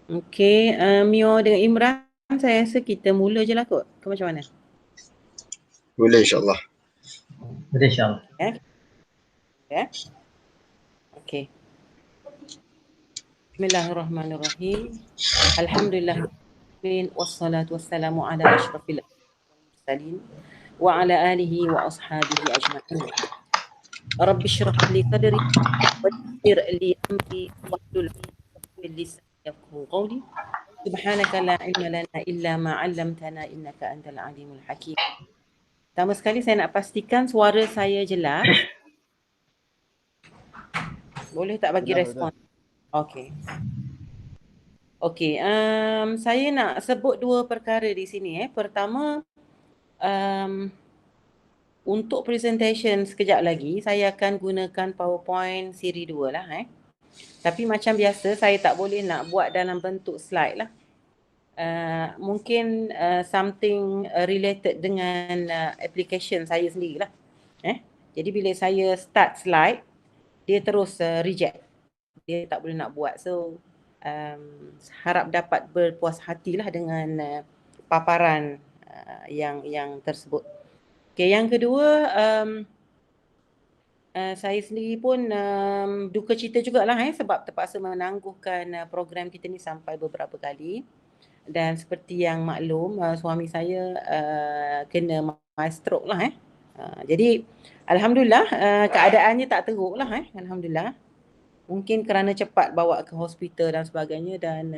Okey, Mio dengan Imran, saya rasa kita mula je lah kot. Ke macam mana? Boleh insyaAllah. Boleh insyaAllah. Ya. Ya. Okey. Bismillahirrahmanirrahim. Alhamdulillah wassalatu wassalamu ala asyrafil mursalin wa ala alihi wa ashabihi ajma'in. Rabbi shrah li sadri wa yassir li amri wahlul 'uqdatam min lisani yafqahu qawli. Subhanaka la ilma lana illa ma 'allamtana innaka antal alimul hakim. Pertama sekali saya nak pastikan suara saya jelas. Boleh tak bagi respon? Okey. Okey, saya nak sebut dua perkara di sini. Pertama, untuk presentation sekejap lagi, saya akan gunakan PowerPoint siri 2 lah. Tapi macam biasa, saya tak boleh nak buat dalam bentuk slide lah. Mungkin something related dengan application saya sendirilah. Jadi bila saya start slide, dia terus reject. Dia tak boleh nak buat. So harap dapat berpuas hatilah dengan paparan yang tersebut. Okay, yang kedua, saya sendiri pun duka cita jugalah sebab terpaksa menangguhkan program kita ni sampai beberapa kali. Dan seperti yang maklum, suami saya kena mild stroke lah. Jadi alhamdulillah keadaannya tak teruk lah. Alhamdulillah. Mungkin kerana cepat bawa ke hospital dan sebagainya, dan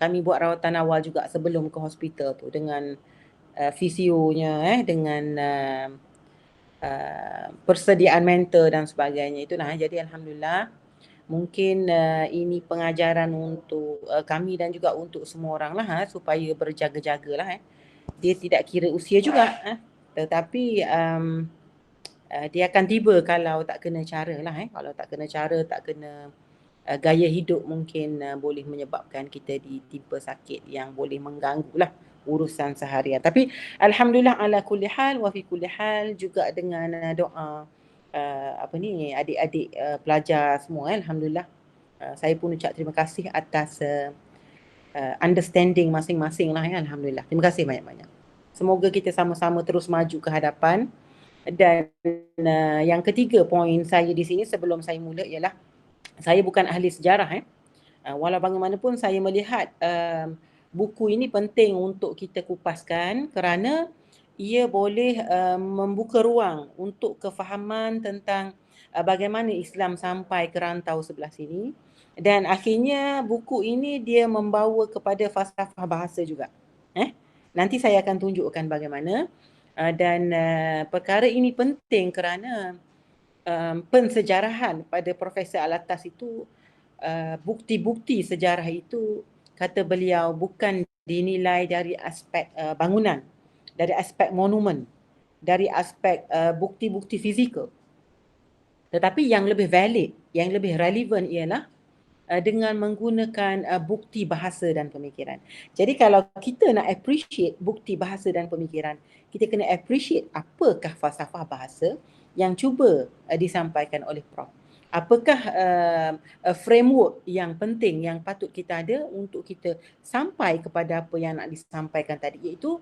kami buat rawatan awal juga sebelum ke hospital tu dengan fisionya, dengan persediaan mental dan sebagainya itulah. Jadi alhamdulillah, mungkin ini pengajaran untuk kami dan juga untuk semua orang lah, supaya berjaga-jagalah. Dia tidak kira usia juga, tetapi dia akan tiba kalau tak kena cara lah. Kalau tak kena cara, tak kena gaya hidup, mungkin boleh menyebabkan kita ditimpa sakit yang boleh mengganggu lah urusan seharian. Tapi alhamdulillah ala kulli hal wa fi kulli hal, juga dengan doa adik-adik pelajar semua, alhamdulillah. Saya pun ucap terima kasih atas understanding masing-masing lah. Alhamdulillah. Terima kasih banyak-banyak. Semoga kita sama-sama terus maju ke hadapan. Dan yang ketiga poin saya di sini sebelum saya mula ialah, saya bukan ahli sejarah. Walau bagaimanapun saya melihat buku ini penting untuk kita kupaskan kerana ia boleh membuka ruang untuk kefahaman tentang bagaimana Islam sampai ke rantau sebelah sini. Dan akhirnya buku ini dia membawa kepada falsafah bahasa juga. Nanti saya akan tunjukkan bagaimana. Dan perkara ini penting kerana pensejarahan pada Profesor Alatas itu, bukti-bukti sejarah itu, kata beliau, bukan dinilai dari aspek bangunan, dari aspek monumen, dari aspek bukti-bukti fizikal. Tetapi yang lebih valid, yang lebih relevan ialah dengan menggunakan bukti bahasa dan pemikiran. Jadi kalau kita nak appreciate bukti bahasa dan pemikiran, kita kena appreciate apakah falsafah bahasa yang cuba disampaikan oleh Prof. Apakah framework yang penting yang patut kita ada untuk kita sampai kepada apa yang nak disampaikan tadi, iaitu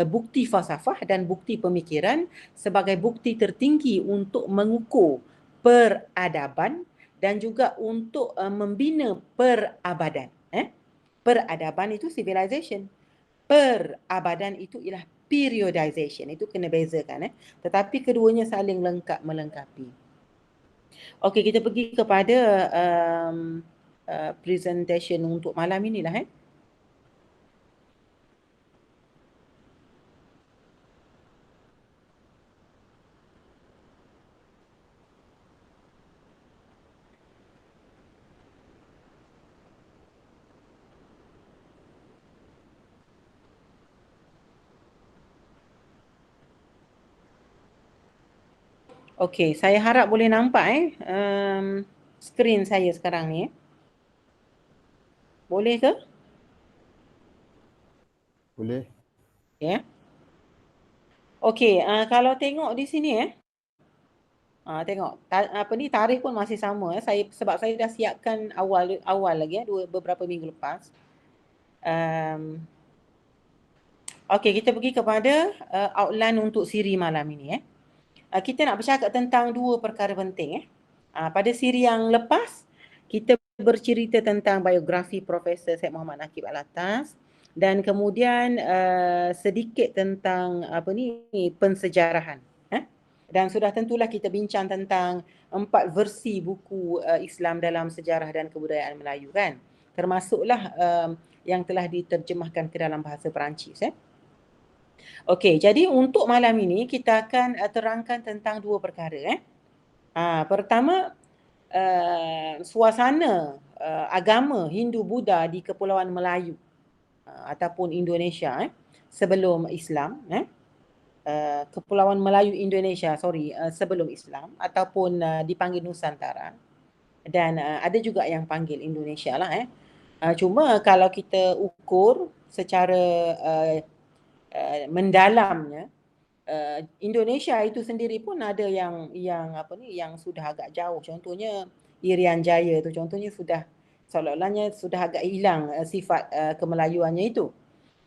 bukti falsafah dan bukti pemikiran sebagai bukti tertinggi untuk mengukur peradaban dan juga untuk membina perabadan. Peradaban itu civilization. Perabadan itu ialah periodization. Itu kena bezakan. Tetapi keduanya saling lengkap melengkapi. Okey, kita pergi kepada presentation untuk malam inilah. Okey, saya harap boleh nampak skrin saya sekarang ni. Boleh ke? Boleh. Ya. Okey, kalau tengok di sini Tengok tarikh pun masih sama. Sebab saya dah siapkan awal lagi beberapa minggu lepas. Okey, kita pergi kepada outline untuk siri malam ini. Kita nak bercakap tentang dua perkara penting. Pada siri yang lepas, kita bercerita tentang biografi Profesor Syed Muhammad Nakib Alatas dan kemudian sedikit tentang pensejarahan. Dan sudah tentulah kita bincang tentang 4 versi buku Islam dalam sejarah dan kebudayaan Melayu kan. Termasuklah yang telah diterjemahkan ke dalam bahasa Perancis. Okey, jadi untuk malam ini kita akan terangkan tentang dua perkara. Pertama, suasana agama Hindu-Buddha di Kepulauan Melayu ataupun Indonesia sebelum Islam. Kepulauan Melayu Indonesia, sebelum Islam ataupun dipanggil Nusantara. Dan ada juga yang panggil Indonesia lah. Cuma kalau kita ukur secara mendalamnya, Indonesia itu sendiri pun ada yang sudah agak jauh. Contohnya Irian Jaya tu contohnya sudah seolah-olahnya sudah agak hilang sifat kemelayuannya itu.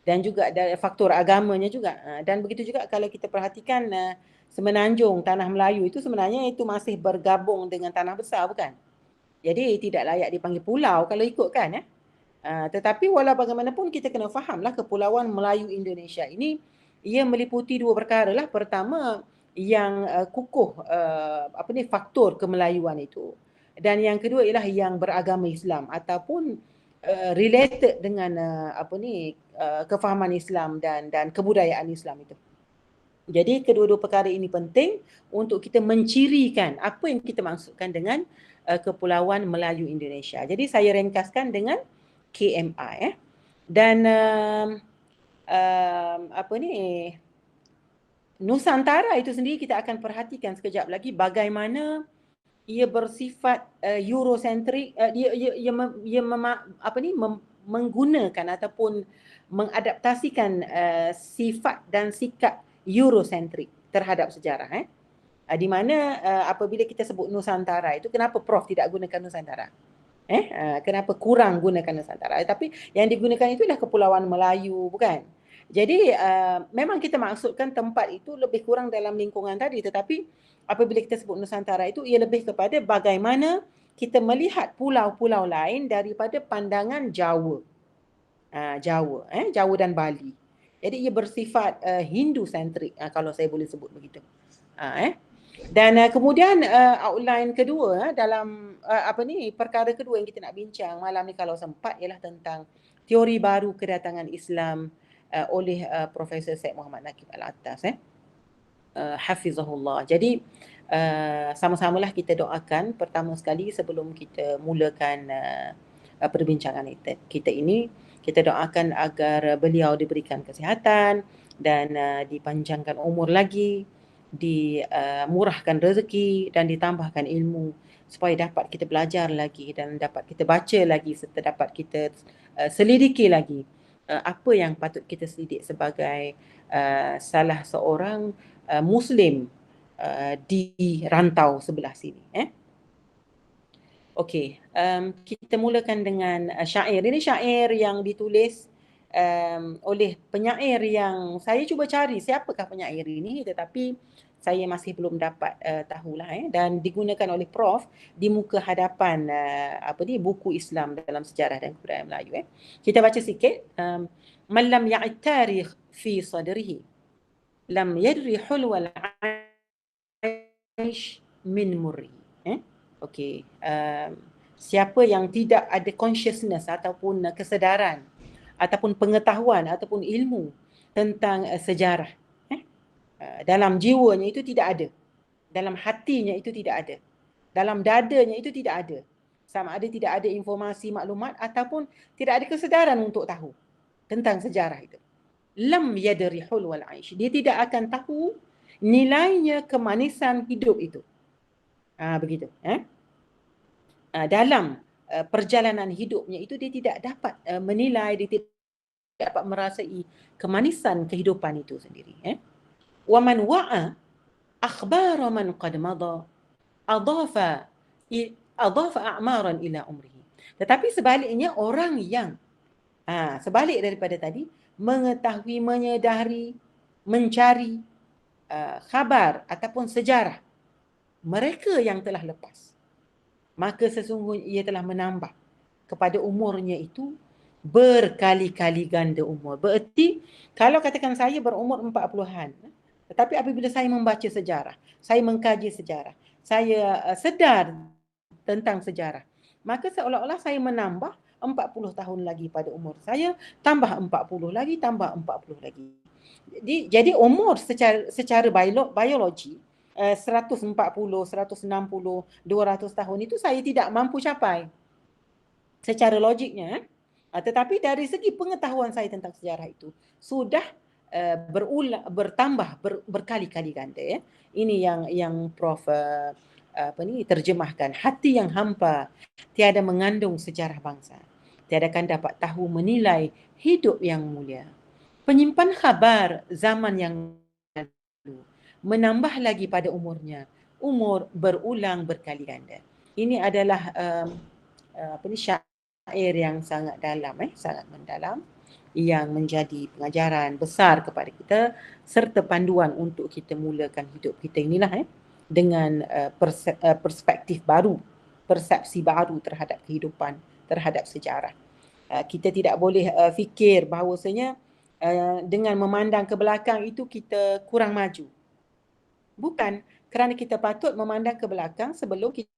Dan juga dari faktor agamanya juga. Dan begitu juga kalau kita perhatikan Semenanjung, Tanah Melayu itu sebenarnya itu masih bergabung dengan Tanah Besar, bukan? Jadi tidak layak dipanggil pulau kalau ikutkan. Tetapi walau bagaimanapun kita kena fahamlah Kepulauan Melayu Indonesia ini ia meliputi dua perkara lah. Pertama, yang kukuh faktor kemelayuan itu. Dan yang kedua ialah yang beragama Islam ataupun related dengan kefahaman Islam dan kebudayaan Islam itu. Jadi kedua-dua perkara ini penting untuk kita mencirikan apa yang kita maksudkan dengan Kepulauan Melayu Indonesia. Jadi saya ringkaskan dengan KMI. Dan Nusantara itu sendiri kita akan perhatikan sekejap lagi bagaimana ia bersifat Eurocentrik. Menggunakan ataupun mengadaptasikan sifat dan sikap Eurocentrik terhadap sejarah. Di mana apabila kita sebut Nusantara itu, kenapa Prof tidak gunakan Nusantara? Kenapa kurang gunakan Nusantara? Tapi yang digunakan itu adalah Kepulauan Melayu, bukan? Jadi memang kita maksudkan tempat itu lebih kurang dalam lingkungan tadi, tetapi apabila kita sebut Nusantara itu ia lebih kepada bagaimana kita melihat pulau-pulau lain daripada pandangan Jawa. Jawa dan Bali. Jadi ia bersifat Hindu-sentrik kalau saya boleh sebut begitu. Dan kemudian outline kedua dalam perkara kedua yang kita nak bincang malam ni kalau sempat ialah tentang teori baru kedatangan Islam oleh Profesor Syed Muhammad Nakib Alatas. Hafizahullah. Jadi sama-samalah kita doakan pertama sekali sebelum kita mulakan perbincangan kita ini, kita doakan agar beliau diberikan kesihatan dan dipanjangkan umur lagi, dimurahkan rezeki dan ditambahkan ilmu supaya dapat kita belajar lagi dan dapat kita baca lagi serta dapat kita selidiki lagi apa yang patut kita selidik sebagai salah seorang Muslim di rantau sebelah sini. Okey, kita mulakan dengan syair. Ini syair yang ditulis oleh penyair yang saya cuba cari siapakah penyair ini, tetapi saya masih belum dapat tahulah dan digunakan oleh Prof di muka hadapan buku Islam dalam sejarah dan kebudayaan Melayu. Kita baca sikit. Man lam ya'id tarikh fi sadrihi lam yadri hulwal aish min murri. Okey. Siapa yang tidak ada consciousness ataupun kesedaran ataupun pengetahuan ataupun ilmu tentang sejarah, dalam jiwanya itu tidak ada, dalam hatinya itu tidak ada, dalam dadanya itu tidak ada, sama ada tidak ada informasi maklumat ataupun tidak ada kesedaran untuk tahu tentang sejarah itu. Lam yadri hulwal aish, dia tidak akan tahu nilainya kemanisan hidup itu. Begitu. Dalam perjalanan hidupnya itu dia tidak dapat menilai, dia tidak dapat merasai kemanisan kehidupan itu sendiri. Wa man wa'a akhbar man qad madha adhafa a'maran ila umrihi. Tetapi sebaliknya orang yang sebalik daripada tadi, mengetahui, menyedari, mencari khabar ataupun sejarah mereka yang telah lepas, maka sesungguhnya ia telah menambah kepada umurnya itu berkali-kali ganda umur. Bererti kalau katakan saya berumur 40-an, tetapi apabila saya membaca sejarah, saya mengkaji sejarah, saya sedar tentang sejarah, maka seolah-olah saya menambah 40 tahun lagi pada umur saya, tambah 40 lagi, tambah 40 lagi. Jadi umur secara biologi 140, 160, 200 tahun itu saya tidak mampu capai secara logiknya. Tetapi dari segi pengetahuan saya tentang sejarah itu sudah bertambah berkali-kali ganda ya. Ini yang Prof terjemahkan. Hati yang hampa tiada mengandung sejarah bangsa, tiada akan dapat tahu menilai hidup yang mulia. Penyimpan khabar zaman yang lalu menambah lagi pada umurnya, umur berulang berkali ganda. Ini adalah syair yang sangat dalam, sangat mendalam, yang menjadi pengajaran besar kepada kita serta panduan untuk kita mulakan hidup kita inilah dengan perspektif baru, persepsi baru terhadap kehidupan, terhadap sejarah. Kita tidak boleh fikir bahawasanya dengan memandang ke belakang itu kita kurang maju. Bukan, kerana kita patut memandang ke belakang sebelum kita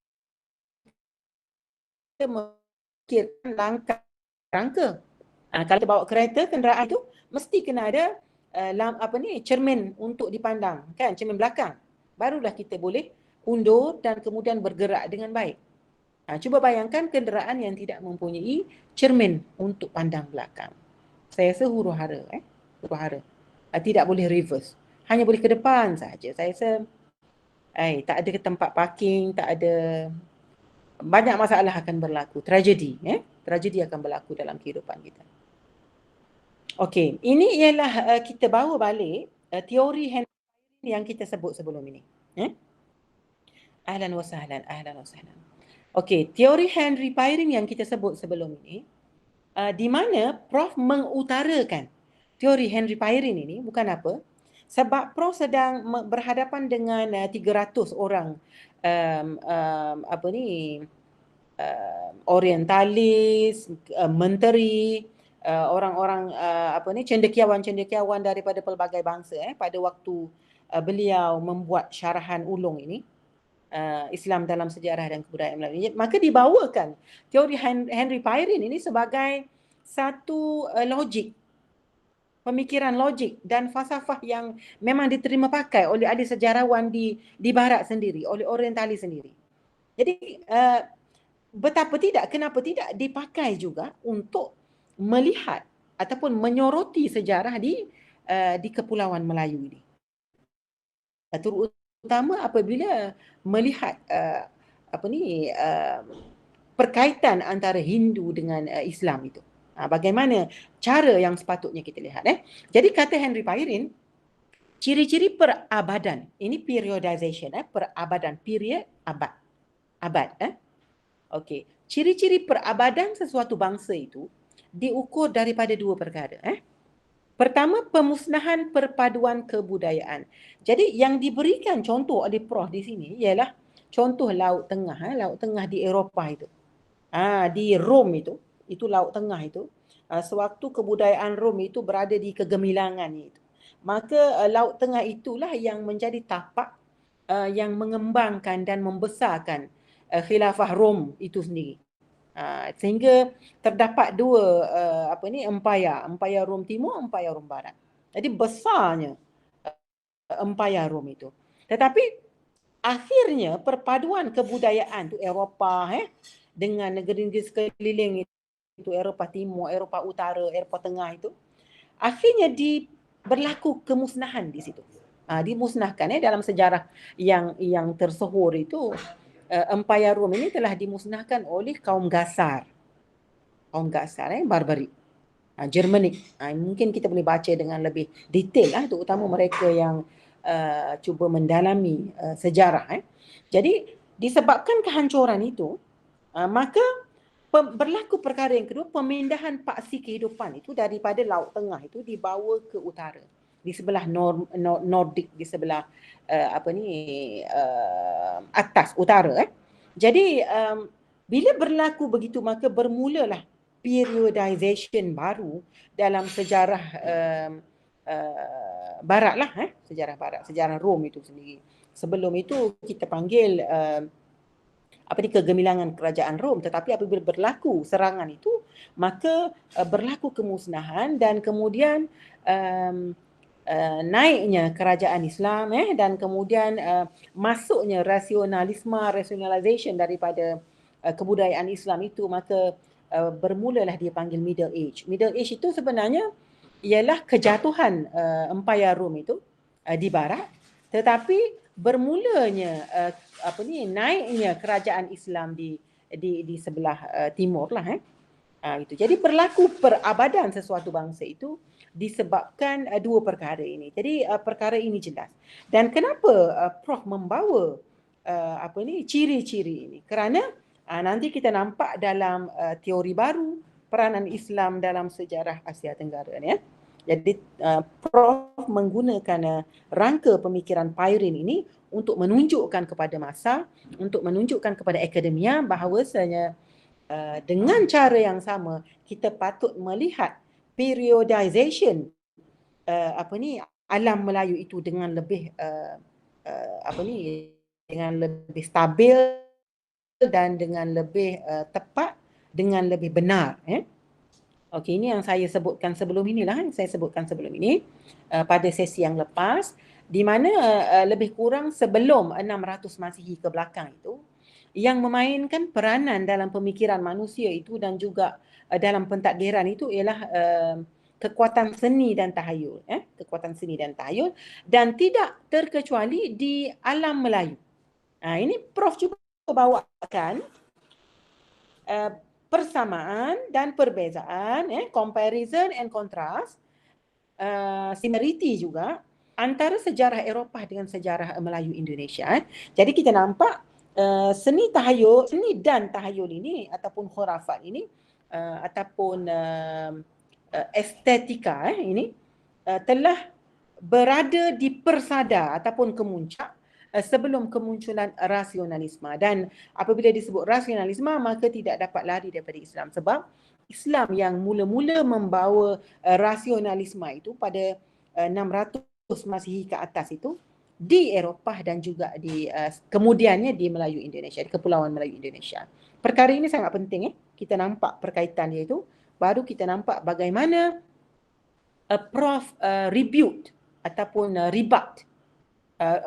memikirkan langkah rangka. Kalau kita bawa kereta, kenderaan itu mesti kena ada cermin untuk dipandang, kan, cermin belakang. Barulah kita boleh undur dan kemudian bergerak dengan baik. Cuba bayangkan kenderaan yang tidak mempunyai cermin untuk pandang belakang. Saya rasa huru-hara, huru-hara. Tidak boleh reverse. Hanya boleh ke depan saja. Saya rasa tak ada tempat parking, tak ada, banyak masalah akan berlaku. Tragedi akan berlaku dalam kehidupan kita. Okey, ini ialah kita bawa balik teori Henry Pirin yang kita sebut sebelum ini. Ahlan wa sahlan, ahlan wa sahlan. Okey, teori Henry Pirin yang kita sebut sebelum ini, di mana Prof mengutarakan teori Henry Pirin ini bukan apa, sebab Prof sedang berhadapan dengan 300 orang orientalis, menteri, orang-orang cendekiawan-cendekiawan daripada pelbagai bangsa pada waktu beliau membuat syarahan ulung ini, Islam dalam sejarah dan kebudayaan Melayu. Maka dibawakan teori Henry Pirin ini sebagai satu logik, pemikiran logik dan falsafah yang memang diterima pakai oleh ahli sejarawan di barat sendiri, oleh orientalis sendiri. Jadi kenapa tidak dipakai juga untuk melihat ataupun menyoroti sejarah di Kepulauan Melayu ini. Terutama apabila melihat perkaitan antara Hindu dengan Islam itu. Bagaimana cara yang sepatutnya kita lihat. Jadi kata Henry Pirin, ciri-ciri perabadan, ini periodization, perabadan, period, abad. Okey, ciri-ciri perabadan sesuatu bangsa itu diukur daripada dua perkara. Pertama, pemusnahan perpaduan kebudayaan. Jadi yang diberikan contoh oleh Prof di sini ialah contoh Laut Tengah, Laut Tengah di Eropah itu. Di Rom itu Laut Tengah itu. Sewaktu kebudayaan Rom itu berada di kegemilangannya itu. Maka Laut Tengah itulah yang menjadi tapak yang mengembangkan dan membesarkan khilafah Rom itu sendiri. Sehingga terdapat dua empire Rom Timur, empire Rom Barat. Jadi besarnya empire Rom itu. Tetapi akhirnya perpaduan kebudayaan tu Eropah dengan negeri-negeri sekeliling itu, Eropah Timur, Eropah Utara, Eropah Tengah itu, akhirnya berlaku kemusnahan di situ. Dimusnahkan dalam sejarah yang tersohor itu, empire Rom ini telah dimusnahkan oleh kaum Gasar. Kaum Gasar, Barbarik, Germanik. Mungkin kita boleh baca dengan lebih detail terutama mereka yang cuba mendalami sejarah. Jadi disebabkan kehancuran itu, maka berlaku perkara yang kedua, pemindahan paksi kehidupan itu daripada Laut Tengah itu dibawa ke utara, di sebelah Nordik, di sebelah atas utara. Jadi bila berlaku begitu, maka bermulalah periodization baru dalam sejarah barat lah, sejarah barat, sejarah Rom itu sendiri. Sebelum itu kita panggil kegemilangan kerajaan Rom, tetapi apabila berlaku serangan itu, maka berlaku kemusnahan dan kemudian naiknya kerajaan Islam dan kemudian masuknya rationalization daripada kebudayaan Islam itu, maka bermulalah dia panggil Middle Age. Middle Age itu sebenarnya ialah kejatuhan Empayar Rom itu di barat, tetapi bermulanya naiknya kerajaan Islam di sebelah timur lah. Itu. Jadi berlaku perabadan sesuatu bangsa itu disebabkan dua perkara ini. Jadi perkara ini jelas. Dan kenapa Prof membawa ciri-ciri ini? Kerana nanti kita nampak dalam teori baru peranan Islam dalam sejarah Asia Tenggara ni. Jadi Prof menggunakan rangka pemikiran Pairin ini untuk menunjukkan kepada masa, untuk menunjukkan kepada akademia bahawasanya dengan cara yang sama kita patut melihat periodization alam Melayu itu dengan lebih dengan lebih stabil dan dengan lebih tepat, dengan lebih benar. Okey, ini yang saya sebutkan sebelum inilah, pada sesi yang lepas, di mana lebih kurang sebelum 600 Masihi ke belakang itu, yang memainkan peranan dalam pemikiran manusia itu dan juga dalam pentadbiran itu ialah kekuatan seni dan tahayul, kekuatan seni dan tahayul, dan tidak terkecuali di alam Melayu. Ini Prof cuba bawakan persamaan dan perbezaan, comparison and contrast, similarity juga antara sejarah Eropah dengan sejarah Melayu Indonesia. Jadi kita nampak seni dan tahayul ini ataupun khurafat ini ataupun estetika ini telah berada di persada ataupun kemuncak sebelum kemunculan rasionalisme. Dan apabila disebut rasionalisme, maka tidak dapat lari daripada Islam, sebab Islam yang mula-mula membawa rasionalisme itu pada 600 Masihi ke atas itu di Eropah dan juga di kemudiannya di Melayu Indonesia, di Kepulauan Melayu Indonesia. Perkara ini sangat penting, kita nampak perkaitan dia itu, baru kita nampak bagaimana Prof rebut ataupun rebut,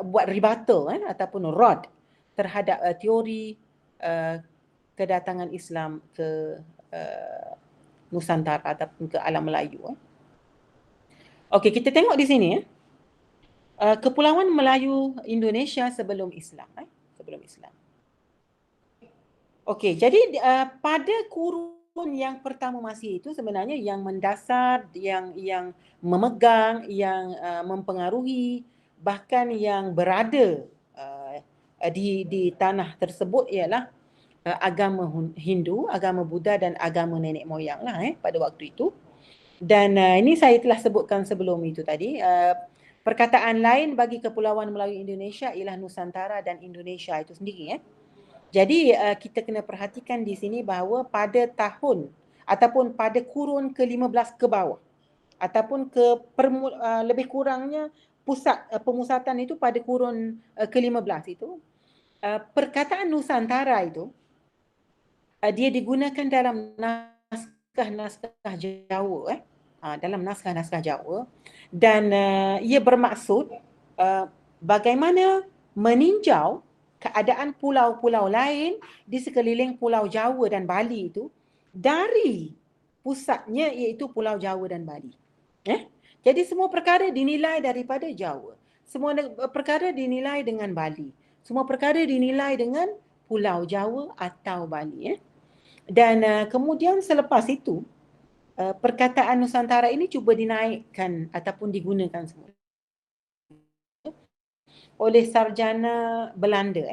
buat rebuttal ataupun rod terhadap teori kedatangan Islam ke Nusantara ataupun ke alam Melayu. Okey, kita tengok di sini Kepulauan Melayu Indonesia sebelum Islam. Okey, jadi pada kurun yang pertama Masihi itu sebenarnya yang mendasar, yang memegang, yang mempengaruhi, bahkan yang berada di tanah tersebut ialah agama Hindu, agama Buddha dan agama nenek moyang lah pada waktu itu. Dan ini saya telah sebutkan sebelum itu tadi. Perkataan lain bagi Kepulauan Melayu Indonesia ialah Nusantara dan Indonesia itu sendiri. Jadi kita kena perhatikan di sini bahawa pada tahun ataupun pada kurun ke-15 ke bawah ataupun lebih kurangnya pusat pemusatan itu pada kurun ke-15 itu, perkataan Nusantara itu dia digunakan dalam naskah-naskah Jawa, dalam naskah-naskah Jawa, dan ia bermaksud bagaimana meninjau keadaan pulau-pulau lain di sekeliling Pulau Jawa dan Bali itu dari pusatnya, iaitu Pulau Jawa dan Bali. Jadi semua perkara dinilai daripada Jawa, semua perkara dinilai dengan Bali, semua perkara dinilai dengan Pulau Jawa atau Bali. Dan kemudian selepas itu perkataan Nusantara ini cuba dinaikkan ataupun digunakan semula oleh sarjana Belanda.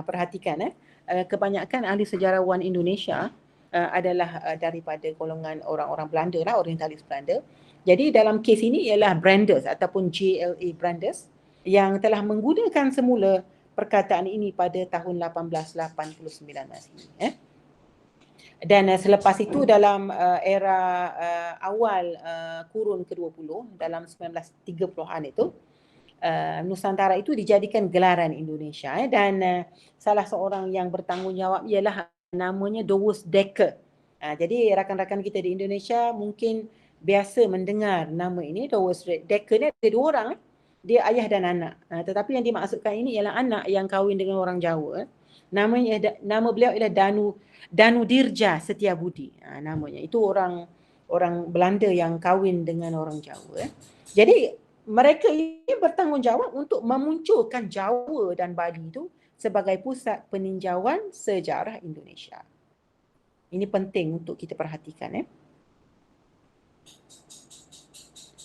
perhatikan kebanyakan ahli sejarawan Indonesia adalah daripada golongan orang-orang Belanda lah, orientalis Belanda. Jadi dalam kes ini ialah Brandes ataupun JLA Brandes yang telah menggunakan semula perkataan ini pada tahun 1889 Masihi. Dan selepas itu dalam era awal kurun ke-20 dalam 1930-an itu Nusantara itu dijadikan gelaran Indonesia dan salah seorang yang bertanggungjawab ialah namanya Douwes Dekker. Jadi rakan-rakan kita di Indonesia mungkin biasa mendengar nama ini. Douwes Dekker ni ada 2 orang. Dia ayah dan anak. Tetapi yang dimaksudkan ini ialah anak yang kahwin dengan orang Jawa. Nama beliau ialah Danu Dirja Setiabudi. Namanya. Itu orang Belanda yang kahwin dengan orang Jawa. Jadi mereka ini bertanggungjawab untuk memunculkan Jawa dan Bali itu sebagai pusat peninjauan sejarah Indonesia. Ini penting untuk kita perhatikan.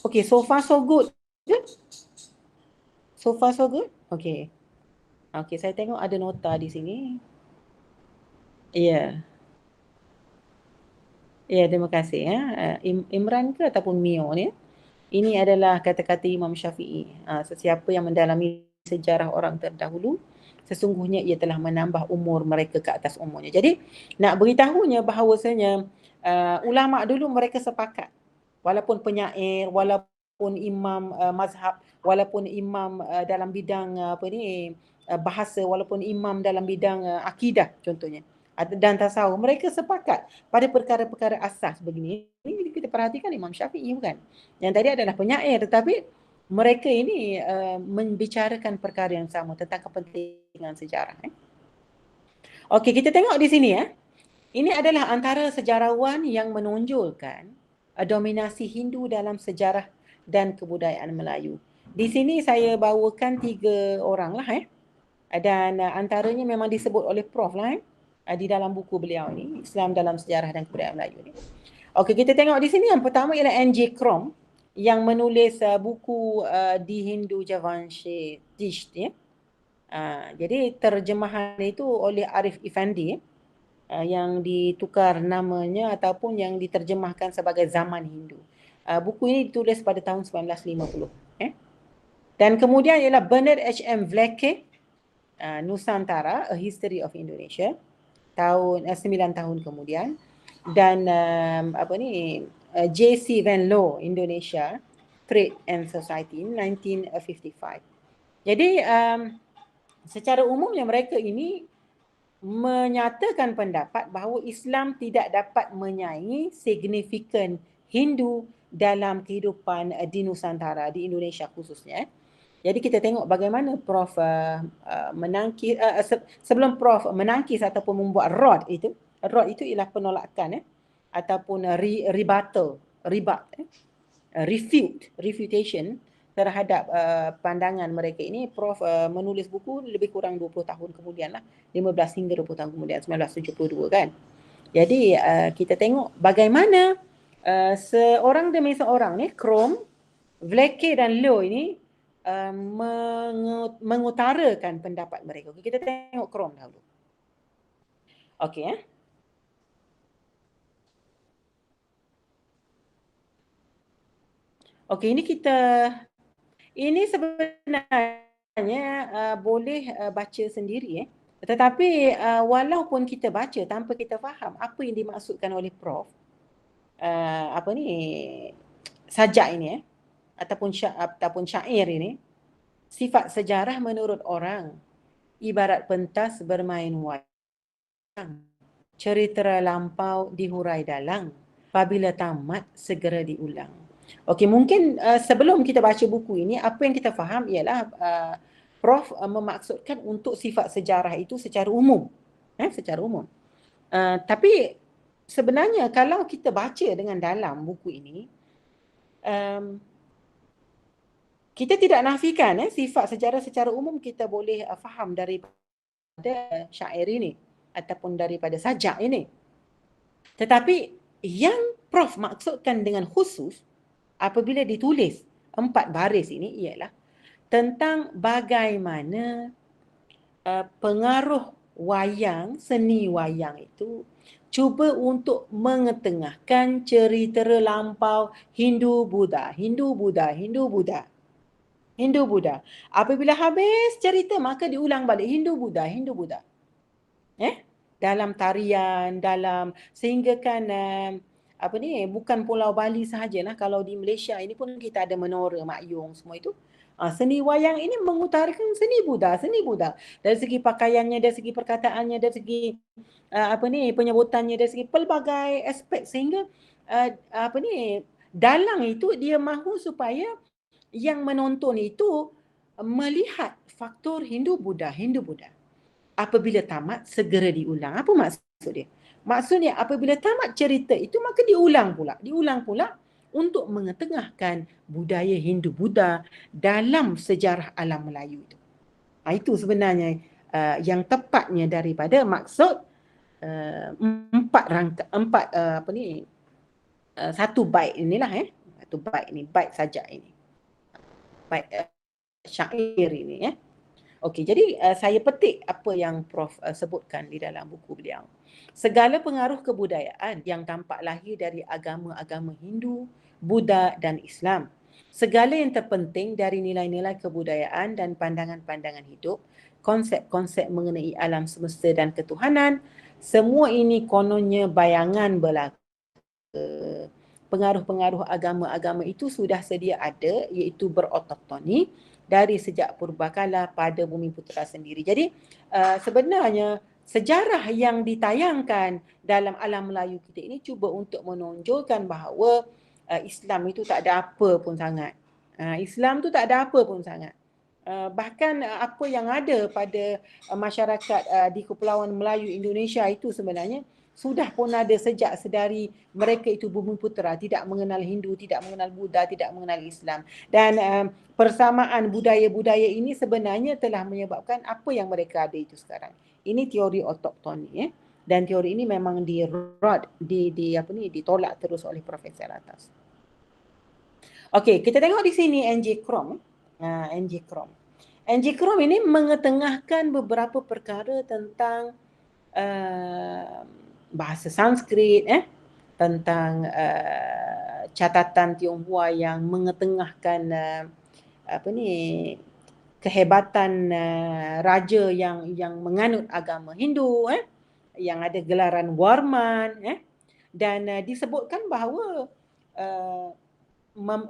Okay, so far so good. So far so good? Okay. Okay, saya tengok ada nota di sini. Ya. Ya, terima kasih. Imran ke ataupun Mio ni? Ini adalah kata-kata Imam Syafi'i. Sesiapa yang mendalami sejarah orang terdahulu, sesungguhnya ia telah menambah umur mereka ke atas umurnya. Jadi nak beritahunya bahawasanya ulama dulu mereka sepakat. Walaupun penyair, walaupun imam mazhab, walaupun imam dalam bidang bahasa, walaupun imam dalam bidang akidah contohnya. Dan tasawuf, mereka sepakat pada perkara-perkara asas begini. Ini kita perhatikan Imam Syafi'i bukan? Yang tadi adalah penyair, tetapi mereka ini membicarakan perkara yang sama tentang kepentingan sejarah. Okey, kita tengok di sini Ini adalah antara sejarawan yang menonjolkan dominasi Hindu dalam sejarah dan kebudayaan Melayu. Di sini saya bawakan 3 orang lah dan antaranya memang disebut oleh Prof lah di dalam buku beliau ni, Islam dalam Sejarah dan Kebudayaan Melayu ni. Okey, kita tengok di sini yang pertama ialah N.J. Krom yang menulis buku di Hindu Javanshi Tisht jadi terjemahan itu oleh Arif Effendi yang ditukar namanya ataupun yang diterjemahkan sebagai Zaman Hindu. Buku ini ditulis pada tahun 1950. Dan kemudian ialah Bernard H.M. Vlecke, Nusantara, A History of Indonesia, tahun 9 tahun kemudian. Dan J.C. Van Loo, Indonesia, Trade and Society, 1955. Jadi secara umumnya mereka ini menyatakan pendapat bahawa Islam tidak dapat menyaingi signifikan Hindu dalam kehidupan di Nusantara, di Indonesia khususnya. Jadi kita tengok bagaimana Prof menangkis, sebelum Prof menangkis ataupun membuat rod itu ialah penolakan ataupun refutation terhadap pandangan mereka ini. Prof menulis buku lebih kurang 20 tahun kemudian lah, 15 hingga 20 tahun kemudian, 1972 kan. Jadi kita tengok bagaimana seorang demi seorang ni, Krom, Vlecke dan Loo ini mengutarakan pendapat mereka. Okay, kita tengok Krom dahulu. Okey Okey, ini sebenarnya boleh baca sendiri tetapi walaupun kita baca tanpa kita faham apa yang dimaksudkan oleh Prof sajak ini ataupun syair ini, sifat sejarah menurut orang ibarat pentas bermain wayang, cerita lampau dihurai dalang, apabila tamat segera diulang. Okey, mungkin sebelum kita baca buku ini, apa yang kita faham ialah Prof memaksudkan untuk sifat sejarah itu secara umum, secara umum. Tapi sebenarnya kalau kita baca dengan dalam buku ini, kita tidak nafikan sifat sejarah secara umum kita boleh faham daripada syair ini ataupun daripada sajak ini. Tetapi yang Prof maksudkan dengan khusus apabila ditulis 4 baris ini ialah tentang bagaimana pengaruh wayang, seni wayang itu cuba untuk mengetengahkan cerita lampau Hindu-Buddha, Hindu-Buddha, Hindu-Buddha. Hindu-Buddha. Apabila habis cerita maka diulang balik Hindu-Buddha, Hindu-Buddha. Dalam tarian, dalam sehingga kan bukan Pulau Bali sahajalah, kalau di Malaysia ini pun kita ada menora, Mak Yong semua itu. Seni wayang ini mengutarakan seni Buddha, seni Buddha. Dari segi pakaiannya, dari segi perkataannya, dari segi penyebutannya, dari segi pelbagai aspek, sehingga dalang itu dia mahu supaya yang menonton itu melihat faktor Hindu-Buddha, Hindu-Buddha. Apabila tamat, segera diulang. Apa maksud dia? Maksudnya apabila tamat cerita itu, maka diulang pula untuk mengetengahkan budaya Hindu-Buddha dalam sejarah alam Melayu itu. Itu sebenarnya yang tepatnya daripada maksud satu bait inilah satu bait ini, bait sajak ini. Bait syair ini Okey, jadi saya petik apa yang Prof sebutkan di dalam buku beliau. Segala pengaruh kebudayaan yang tampak lahir dari agama-agama Hindu, Buddha dan Islam. Segala yang terpenting dari nilai-nilai kebudayaan dan pandangan-pandangan hidup, konsep-konsep mengenai alam semesta dan ketuhanan, semua ini kononnya bayangan belaka. Pengaruh-pengaruh agama-agama itu sudah sedia ada, iaitu berotoktoni dari sejak purbakala pada Bumi Putera sendiri. Jadi sebenarnya sejarah yang ditayangkan dalam alam Melayu kita ini cuba untuk menonjolkan bahawa Islam itu tak ada apa pun sangat. Islam tu tak ada apa pun sangat. Bahkan apa yang ada pada masyarakat di Kepulauan Melayu Indonesia itu sebenarnya sudah pun ada sejak sedari mereka itu Bumi Putera, tidak mengenal Hindu, tidak mengenal Buddha, tidak mengenal Islam. Dan persamaan budaya-budaya ini sebenarnya telah menyebabkan apa yang mereka ada itu sekarang. Ini teori otoktoni dan teori ini memang ditolak terus oleh profesor atas. Okey, kita tengok di sini NJ Krom. NJ Krom. NJ Krom ini mengetengahkan beberapa perkara tentang bahasa Sanskrit, tentang catatan Tionghoa yang mengetengahkan kehebatan raja yang menganut agama Hindu, yang ada gelaran Warman, dan disebutkan bahawa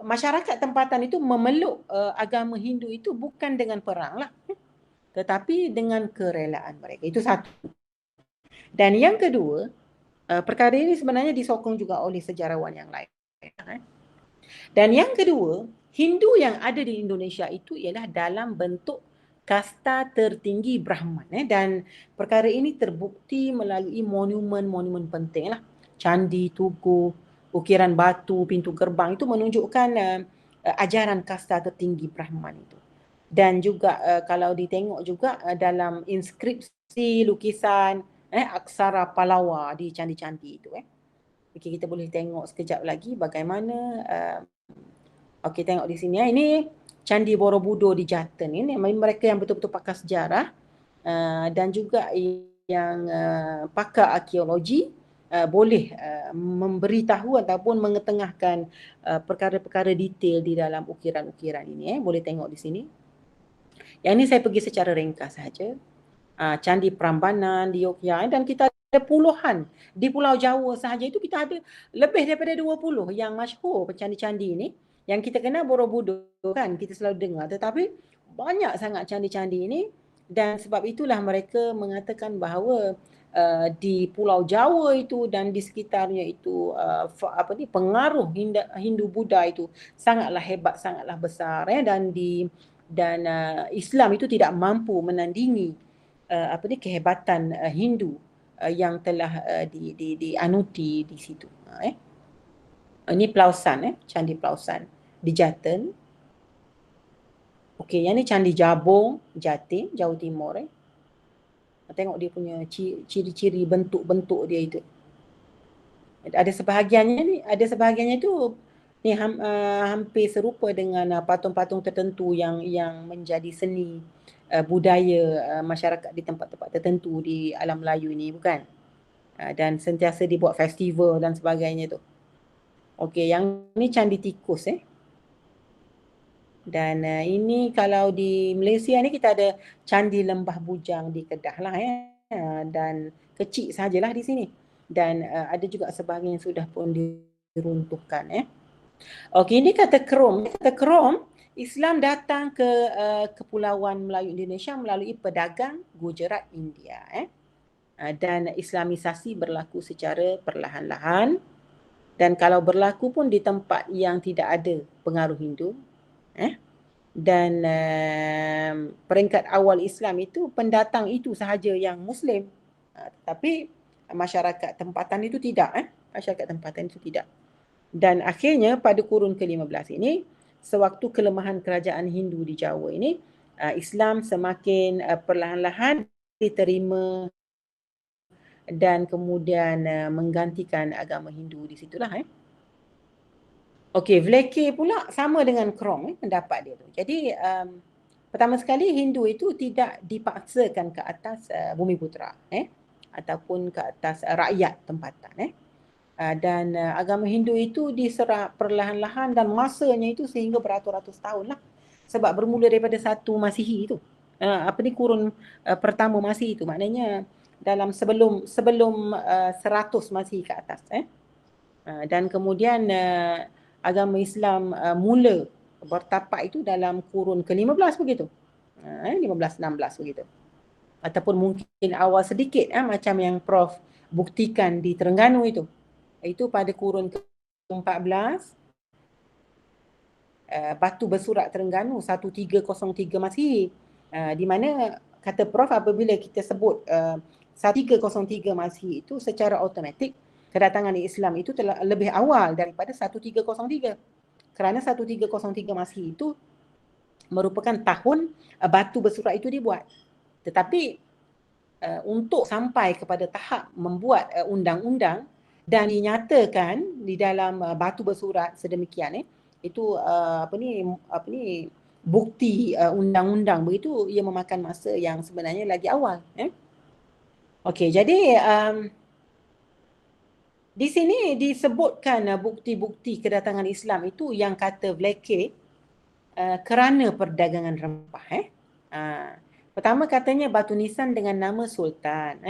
masyarakat tempatan itu memeluk agama Hindu itu bukan dengan perang lah, tetapi dengan kerelaan mereka. Itu satu. Dan yang kedua, perkara ini sebenarnya disokong juga oleh sejarawan yang lain. Dan yang kedua, Hindu yang ada di Indonesia itu ialah dalam bentuk kasta tertinggi Brahman. Dan perkara ini terbukti melalui monumen-monumen penting lah. Candi, tugu, ukiran batu, pintu gerbang itu menunjukkan ajaran kasta tertinggi Brahman itu. Dan juga kalau ditengok juga dalam inskripsi lukisan aksara Palawa di candi-candi itu. Okey, kita boleh tengok sekejap lagi bagaimana okey, tengok di sini ini Candi Borobudur di Jateng ini. Mereka yang betul-betul pakar sejarah dan juga yang pakar arkeologi boleh memberitahu ataupun mengetengahkan perkara-perkara detail di dalam ukiran-ukiran ini. Boleh tengok di sini. Yang ini saya pergi secara ringkas sahaja. Candi Prambanan di Yogyakarta, dan kita ada puluhan di Pulau Jawa sahaja itu kita ada lebih daripada 20 yang masyhur candi-candi ini. Yang kita kenal Borobudur kan, kita selalu dengar, tetapi banyak sangat candi-candi ini, dan sebab itulah mereka mengatakan bahawa di Pulau Jawa itu dan di sekitarnya itu pengaruh Hindu-Buddha itu sangatlah hebat, sangatlah besar dan Islam itu tidak mampu menandingi kehebatan Hindu yang telah dianuti di situ. Ini Pelausan, Candi Pelausan di Jateng. Okey, yang ni Candi Jabong, Jatim, Jawa Timur. Tengok dia punya ciri-ciri bentuk-bentuk dia itu. Ada sebahagiannya itu ni hampir serupa dengan patung-patung tertentu yang menjadi seni budaya masyarakat di tempat-tempat tertentu di alam Melayu ni, bukan? Dan sentiasa dibuat festival dan sebagainya tu. Okey, yang ni Candi Tikus Dan ini kalau di Malaysia ni kita ada Candi Lembah Bujang di Kedah lah dan kecil sajalah di sini. Dan ada juga sebahagian yang sudah pun diruntuhkan Okey, ini kata Krom. Kata Krom, Islam datang ke Kepulauan Melayu Indonesia melalui pedagang Gujarat India dan Islamisasi berlaku secara perlahan-lahan. Dan kalau berlaku pun di tempat yang tidak ada pengaruh Hindu. Dan peringkat awal Islam itu pendatang itu sahaja yang Muslim. Tetapi masyarakat tempatan itu tidak. Masyarakat tempatan itu tidak. Dan akhirnya pada kurun ke-15 ini, sewaktu kelemahan kerajaan Hindu di Jawa ini, Islam semakin perlahan-lahan diterima dan kemudian menggantikan agama Hindu di situlah. Okey, Vleke pula sama dengan Krom pendapat dia tu. Jadi pertama sekali Hindu itu tidak dipaksakan ke atas bumi putera ataupun ke atas rakyat tempatan dan agama Hindu itu diserap perlahan-lahan dan masanya itu sehingga beratus-ratus tahun lah. Sebab bermula daripada 1 Masihi itu. Kurun pertama Masihi itu, maknanya dalam sebelum 100 Masihi ke atas dan kemudian agama Islam mula bertapak itu dalam kurun ke-15 begitu. 15-16 begitu. Ataupun mungkin awal sedikit macam yang Prof buktikan di Terengganu itu. Itu pada kurun ke-14 batu bersurat Terengganu 1303 Masihi. Di mana kata Prof apabila kita sebut 1303 Masihi itu secara automatik kedatangan Islam itu telah lebih awal daripada 1303. Kerana 1303 Masihi itu merupakan tahun batu bersurat itu dibuat. Tetapi untuk sampai kepada tahap membuat undang-undang dan dinyatakan di dalam batu bersurat sedemikian itu bukti undang-undang begitu, ia memakan masa yang sebenarnya lagi awal. Okey, jadi di sini disebutkan bukti-bukti kedatangan Islam itu yang kata Vleke kerana perdagangan rempah. Pertama katanya batu nisan dengan nama Sultan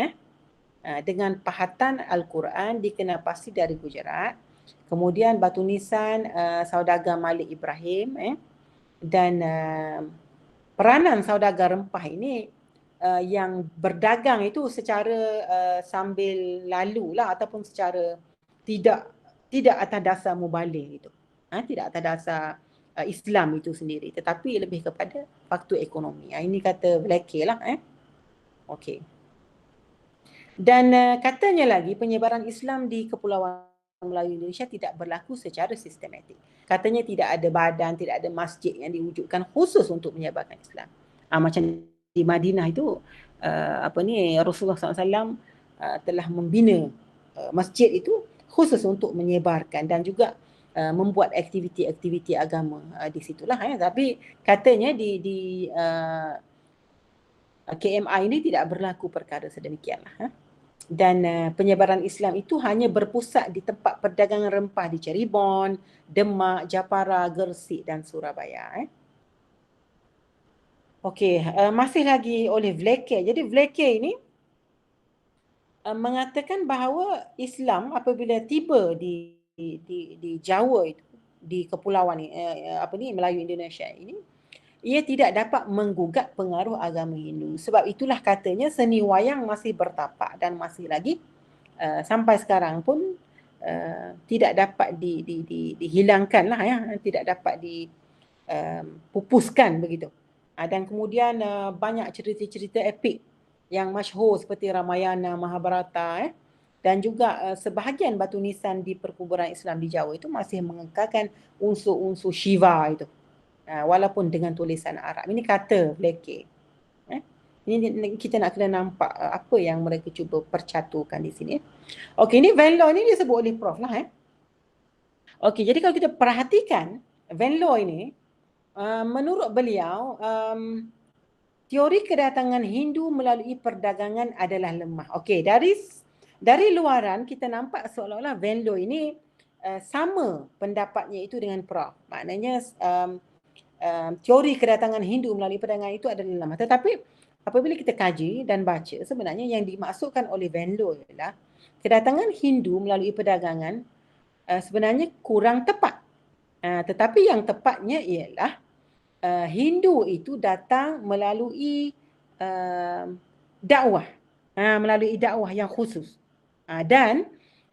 dengan pahatan Al-Quran dikenal pasti dari Gujarat. Kemudian batu nisan saudagar Malik Ibrahim dan peranan saudagar rempah ini yang berdagang itu secara sambil lalu lah ataupun secara tidak atas dasar mubalik itu. Tidak atas dasar Islam itu sendiri, tetapi lebih kepada faktor ekonomi. Ini kata Vleke lah. Okey. Dan katanya lagi penyebaran Islam di Kepulauan Melayu Indonesia tidak berlaku secara sistematik. Katanya tidak ada badan, tidak ada masjid yang diwujudkan khusus untuk menyebarkan Islam. Macam di Madinah itu Rasulullah SAW telah membina masjid itu khusus untuk menyebarkan dan juga membuat aktiviti-aktiviti agama di situlah. Tapi katanya di KMI ini tidak berlaku perkara sedemikianlah. Dan penyebaran Islam itu hanya berpusat di tempat perdagangan rempah di Cirebon, Demak, Japara, Gersik dan Surabaya. Okey, masih lagi oleh Vleke. Jadi Vleke ini mengatakan bahawa Islam apabila tiba di Jawa itu, di kepulauan Melayu Indonesia ini, ia tidak dapat menggugat pengaruh agama Hindu. Sebab itulah katanya seni wayang masih bertapak dan masih lagi sampai sekarang pun tidak dapat dihilangkan lah tidak dapat dipupuskan begitu. Dan kemudian banyak cerita-cerita epik yang masyhur seperti Ramayana, Mahabharata dan juga sebahagian batu nisan di perkuburan Islam di Jawa itu masih mengekalkan unsur-unsur Shiva itu. Walaupun dengan tulisan Arab. Ini kata Vleke. Ini kita nak kena nampak apa yang mereka cuba percatukan di sini. Okey, ini Van Loo ni disebut oleh Prof lah. Okey, jadi kalau kita perhatikan Van Loo ini, menurut beliau teori kedatangan Hindu melalui perdagangan adalah lemah. Okey, dari luaran kita nampak seolah-olah Venlo ini sama pendapatnya itu dengan Prof. Maknanya teori kedatangan Hindu melalui perdagangan itu adalah lemah. Tetapi apabila kita kaji dan baca, sebenarnya yang dimaksudkan oleh Venlo ialah kedatangan Hindu melalui perdagangan sebenarnya kurang tepat. Tetapi yang tepatnya ialah Hindu itu datang melalui dakwah, melalui dakwah yang khusus. Dan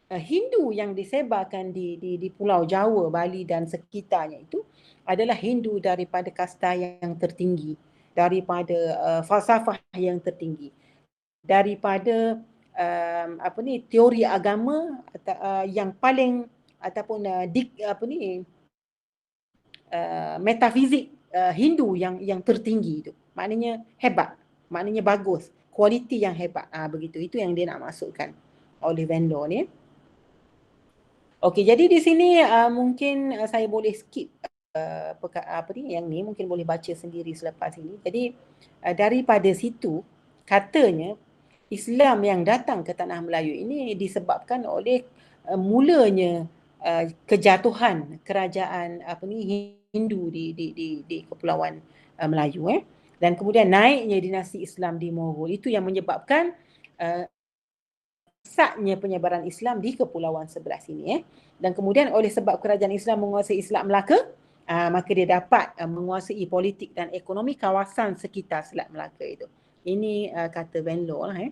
Hindu yang disebarkan di Pulau Jawa, Bali dan sekitarnya itu adalah Hindu daripada kasta yang tertinggi, daripada falsafah yang tertinggi, daripada teori agama yang paling ataupun metafizik Hindu yang tertinggi itu. Maknanya hebat, maknanya bagus, kualiti yang hebat. Begitu, itu yang dia nak maksudkan oleh Venlo ni. Okey, jadi di sini mungkin saya boleh skip yang ni, mungkin boleh baca sendiri selepas ini. Jadi daripada situ katanya Islam yang datang ke tanah Melayu ini disebabkan oleh mulanya kejatuhan kerajaan Hindu di Kepulauan Melayu dan kemudian naiknya dinasti Islam di Mogol, itu yang menyebabkan pesatnya penyebaran Islam di kepulauan sebelah sini dan kemudian oleh sebab kerajaan Islam menguasai Selat Melaka, maka dia dapat menguasai politik dan ekonomi kawasan sekitar Selat Melaka itu. Ini kata Venlo lah.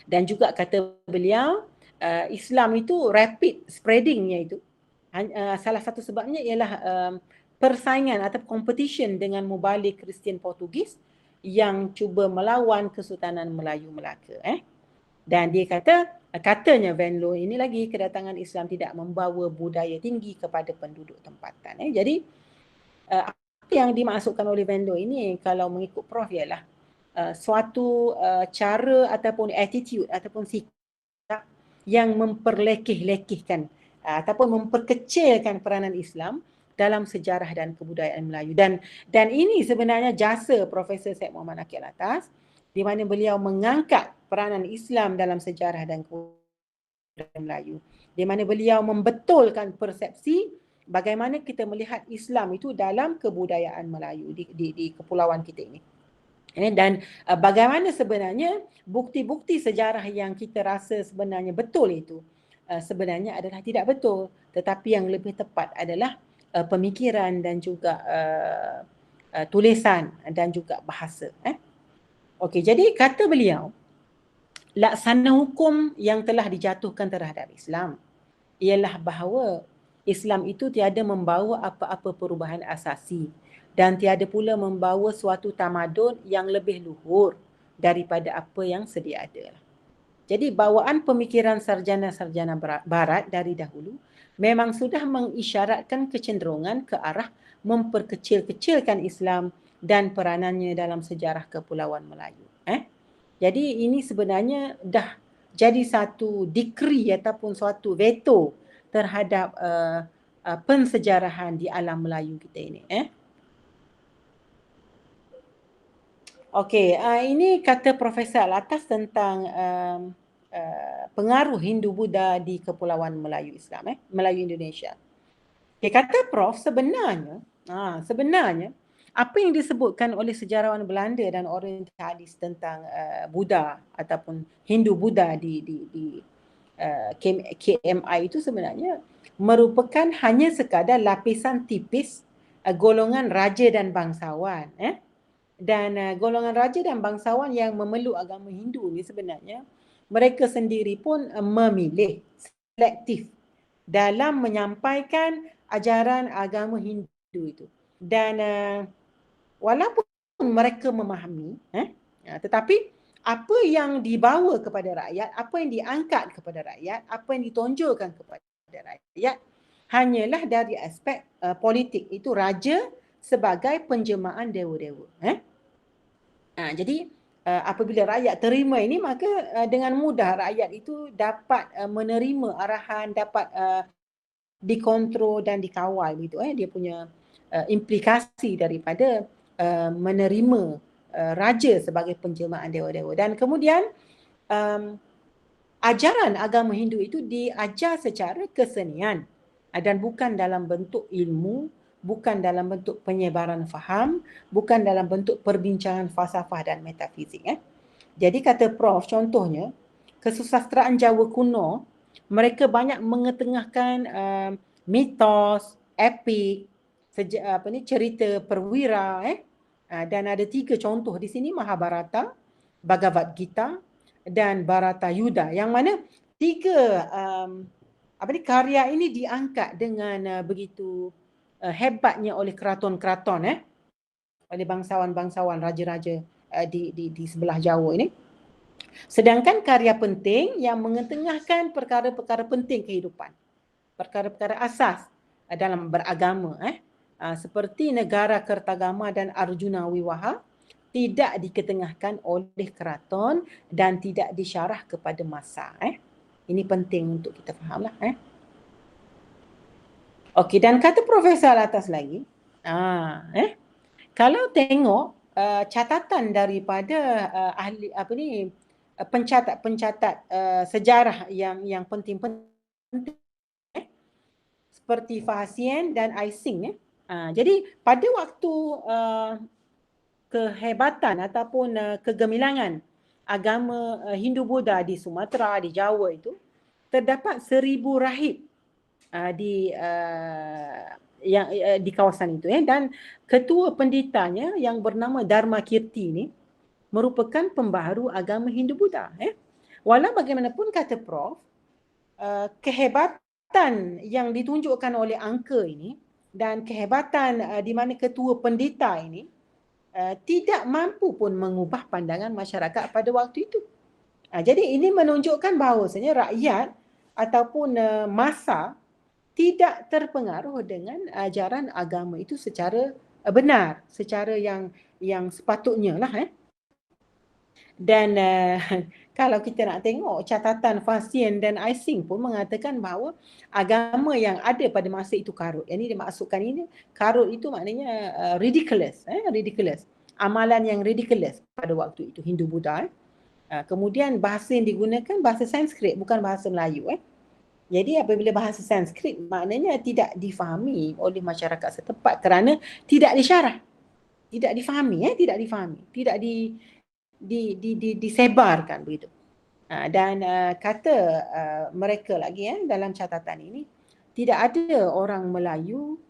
Dan juga kata beliau Islam itu rapid spreadingnya itu salah satu sebabnya ialah persaingan atau competition dengan mubalik Kristian Portugis yang cuba melawan Kesultanan Melayu Melaka. Dan dia katanya Venlo ini lagi, kedatangan Islam tidak membawa budaya tinggi kepada penduduk tempatan. Jadi apa yang dimaksudkan oleh Venlo ini kalau mengikut Prof ialah suatu cara ataupun attitude ataupun sikap yang memperlekeh-lekehkan ataupun memperkecilkan peranan Islam dalam sejarah dan kebudayaan Melayu. Dan ini sebenarnya jasa Profesor Syed Muhammad Nakil Atas, di mana beliau mengangkat peranan Islam dalam sejarah dan kebudayaan Melayu. Di mana beliau membetulkan persepsi bagaimana kita melihat Islam itu dalam kebudayaan Melayu di kepulauan kita ini. Dan bagaimana sebenarnya bukti-bukti sejarah yang kita rasa sebenarnya betul itu sebenarnya adalah tidak betul, tetapi yang lebih tepat adalah pemikiran dan juga tulisan dan juga bahasa. Okey, jadi kata beliau, laksana hukum yang telah dijatuhkan terhadap Islam ialah bahawa Islam itu tiada membawa apa-apa perubahan asasi dan tiada pula membawa suatu tamadun yang lebih luhur daripada apa yang sedia ada. Jadi bawaan pemikiran sarjana-sarjana barat dari dahulu memang sudah mengisyaratkan kecenderungan ke arah memperkecil-kecilkan Islam dan peranannya dalam sejarah Kepulauan Melayu. Jadi ini sebenarnya dah jadi satu decree ataupun suatu veto terhadap pensejarahan di alam Melayu kita ini. Okey, ini kata Profesor Alatas tentang pengaruh Hindu-Buddha di Kepulauan Melayu Islam, Melayu Indonesia. Okay, kata Prof, sebenarnya apa yang disebutkan oleh sejarawan Belanda dan orientalis tentang Buddha ataupun Hindu-Buddha di KMI itu sebenarnya merupakan hanya sekadar lapisan tipis golongan raja dan bangsawan. Dan golongan raja dan bangsawan yang memeluk agama Hindu ni sebenarnya mereka sendiri pun memilih selektif dalam menyampaikan ajaran agama Hindu itu. Dan walaupun mereka memahami, tetapi apa yang dibawa kepada rakyat, apa yang diangkat kepada rakyat, apa yang ditonjolkan kepada rakyat hanyalah dari aspek politik. Itu raja sebagai penjemaan dewa-dewa. Jadi apabila rakyat terima ini, maka dengan mudah rakyat itu dapat menerima arahan, dapat dikontrol dan dikawal gitu. Dia punya implikasi daripada menerima raja sebagai penjelmaan dewa-dewa. Dan kemudian ajaran agama Hindu itu diajar secara kesenian dan bukan dalam bentuk ilmu, bukan dalam bentuk penyebaran faham, bukan dalam bentuk perbincangan falsafah dan metafizik. Jadi kata Prof, contohnya kesusastraan Jawa kuno, mereka banyak mengetengahkan mitos, epik, cerita perwira, dan ada 3 contoh di sini, Mahabharata, Bhagavad Gita dan Bharatayuddha, yang mana 3 karya ini diangkat dengan begitu hebatnya oleh keraton-keraton, oleh bangsawan-bangsawan, raja-raja di sebelah Jawa ini. Sedangkan karya penting yang mengetengahkan perkara-perkara penting kehidupan, perkara-perkara asas dalam beragama, seperti Negara Kertagama dan Arjuna Wiwaha, tidak diketengahkan oleh keraton dan tidak disyarah kepada massa. Ini penting untuk kita fahamlah. Okey, dan kata Profesor atas lagi, kalau tengok catatan daripada ahli pencatat sejarah yang penting-penting seperti Fahsien dan Ising, jadi pada waktu kehebatan ataupun kegemilangan agama Hindu-Buddha di Sumatera, di Jawa itu, terdapat 1000 rahib di kawasan itu, dan ketua pendetanya yang bernama Dharma Kirti ini merupakan pembaharu agama Hindu-Buddha. Walau bagaimanapun kata Prof, kehebatan yang ditunjukkan oleh angka ini dan kehebatan di mana ketua pendeta ini tidak mampu pun mengubah pandangan masyarakat pada waktu itu. Jadi ini menunjukkan bahawasanya rakyat ataupun massa tidak terpengaruh dengan ajaran agama itu secara benar, secara yang sepatutnya lah. Dan kalau kita nak tengok catatan Fahsien dan Ising pun mengatakan bahawa agama yang ada pada masa itu karut. Yang ini dimaksudkan ini, karut itu maknanya ridiculous. Amalan yang ridiculous pada waktu itu, Hindu-Buddha. Kemudian bahasa yang digunakan bahasa Sanskrit, bukan bahasa Melayu. Jadi apabila bahasa Sanskrit maknanya tidak difahami oleh masyarakat setempat kerana tidak disyarah. Tidak difahami, tidak disebarkan begitu. Dan kata mereka lagi dalam catatan ini, tidak ada orang Melayu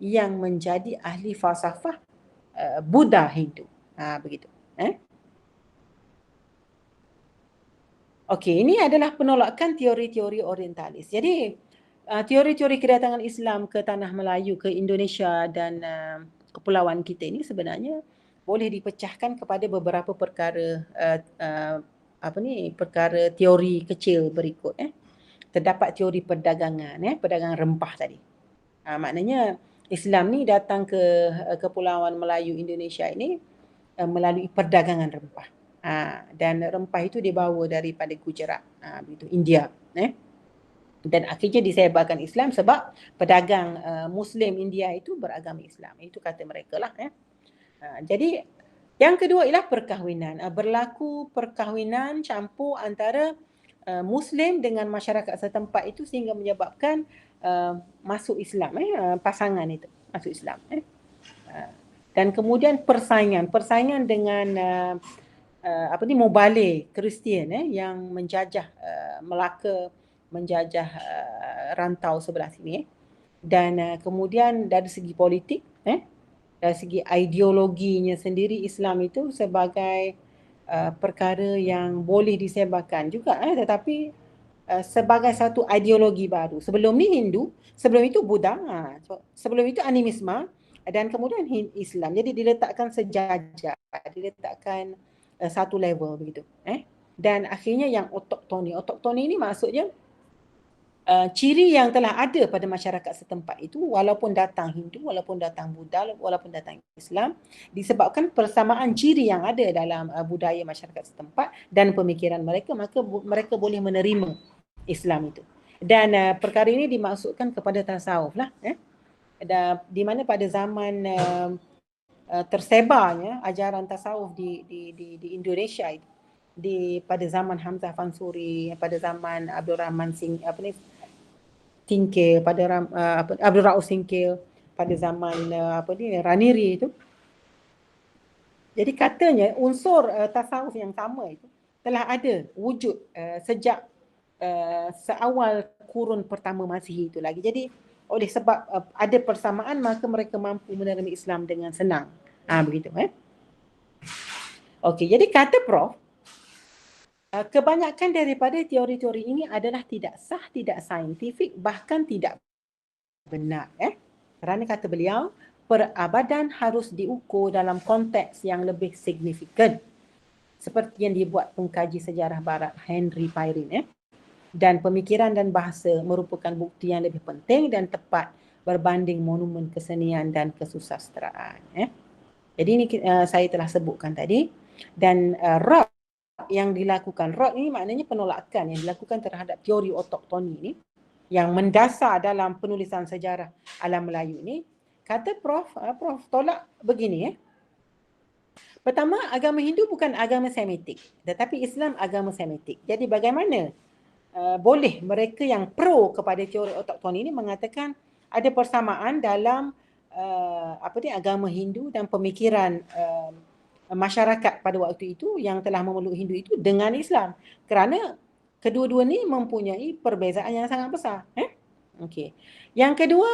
yang menjadi ahli falsafah Buddha Hindu. Begitu. Okey, ini adalah penolakan teori-teori orientalis. Jadi teori-teori kedatangan Islam ke tanah Melayu, ke Indonesia dan kepulauan kita ini sebenarnya boleh dipecahkan kepada beberapa perkara perkara teori kecil berikut. Terdapat teori perdagangan, perdagangan rempah tadi. Maknanya Islam ni datang ke kepulauan Melayu Indonesia ini melalui perdagangan rempah. Dan rempah itu dibawa daripada Gujarat, begitu, India. Dan akhirnya disebarkan Islam sebab pedagang Muslim India itu beragama Islam. Itu kata mereka lah. Jadi yang kedua ialah perkahwinan. Berlaku perkahwinan campur antara Muslim dengan masyarakat setempat itu sehingga menyebabkan masuk Islam, pasangan itu masuk Islam. Dan kemudian persaingan dengan Mubalik Kristian yang menjajah Melaka, menjajah rantau sebelah sini. Dan kemudian dari segi politik, dari segi ideologinya sendiri, Islam itu sebagai perkara yang boleh disebarkan juga, tetapi sebagai satu ideologi baru. Sebelum ni Hindu, sebelum itu Buddha, sebelum itu animisme, dan kemudian Islam. Jadi diletakkan sejajar, diletakkan satu level begitu. Dan akhirnya yang autoktoni. Autoktoni ini maksudnya ciri yang telah ada pada masyarakat setempat itu, walaupun datang Hindu, walaupun datang Buddha, walaupun datang Islam, disebabkan persamaan ciri yang ada dalam budaya masyarakat setempat dan pemikiran mereka, maka mereka boleh menerima Islam itu. Dan perkara ini dimaksudkan kepada tasawuf lah. Di mana pada zaman tersebarnya ajaran tasawuf di Indonesia itu pada zaman Hamzah Fansuri, pada zaman Abdul Rahman Singkil, pada Abdul Rauf Singkil, pada zaman Raniri itu. Jadi katanya unsur tasawuf yang sama itu telah ada wujud sejak seawal kurun pertama Masihi itu lagi. Jadi oleh sebab ada persamaan, maka mereka mampu menerima Islam dengan senang. Begitu. Okey, jadi kata Prof, kebanyakan daripada teori-teori ini adalah tidak sah, tidak saintifik, bahkan tidak benar. Kerana kata beliau, perabadan harus diukur dalam konteks yang lebih signifikan. Seperti yang dibuat pengkaji sejarah barat Henry Pyrine. Dan pemikiran dan bahasa merupakan bukti yang lebih penting dan tepat berbanding monumen kesenian dan kesusasteraan. Jadi ini saya telah sebutkan tadi. Dan rot yang dilakukan, rot ini maknanya penolakan yang dilakukan terhadap teori otoktoni ini yang mendasar dalam penulisan sejarah alam Melayu ini, kata Prof tolak begini. Pertama, agama Hindu bukan agama Semitik, tetapi Islam agama Semitik. Jadi bagaimana boleh mereka yang pro kepada teori otoktoni ini mengatakan ada persamaan dalam agama Hindu dan pemikiran masyarakat pada waktu itu yang telah memeluk Hindu itu dengan Islam, kerana kedua-dua ni mempunyai perbezaan yang sangat besar. Okey. Yang kedua,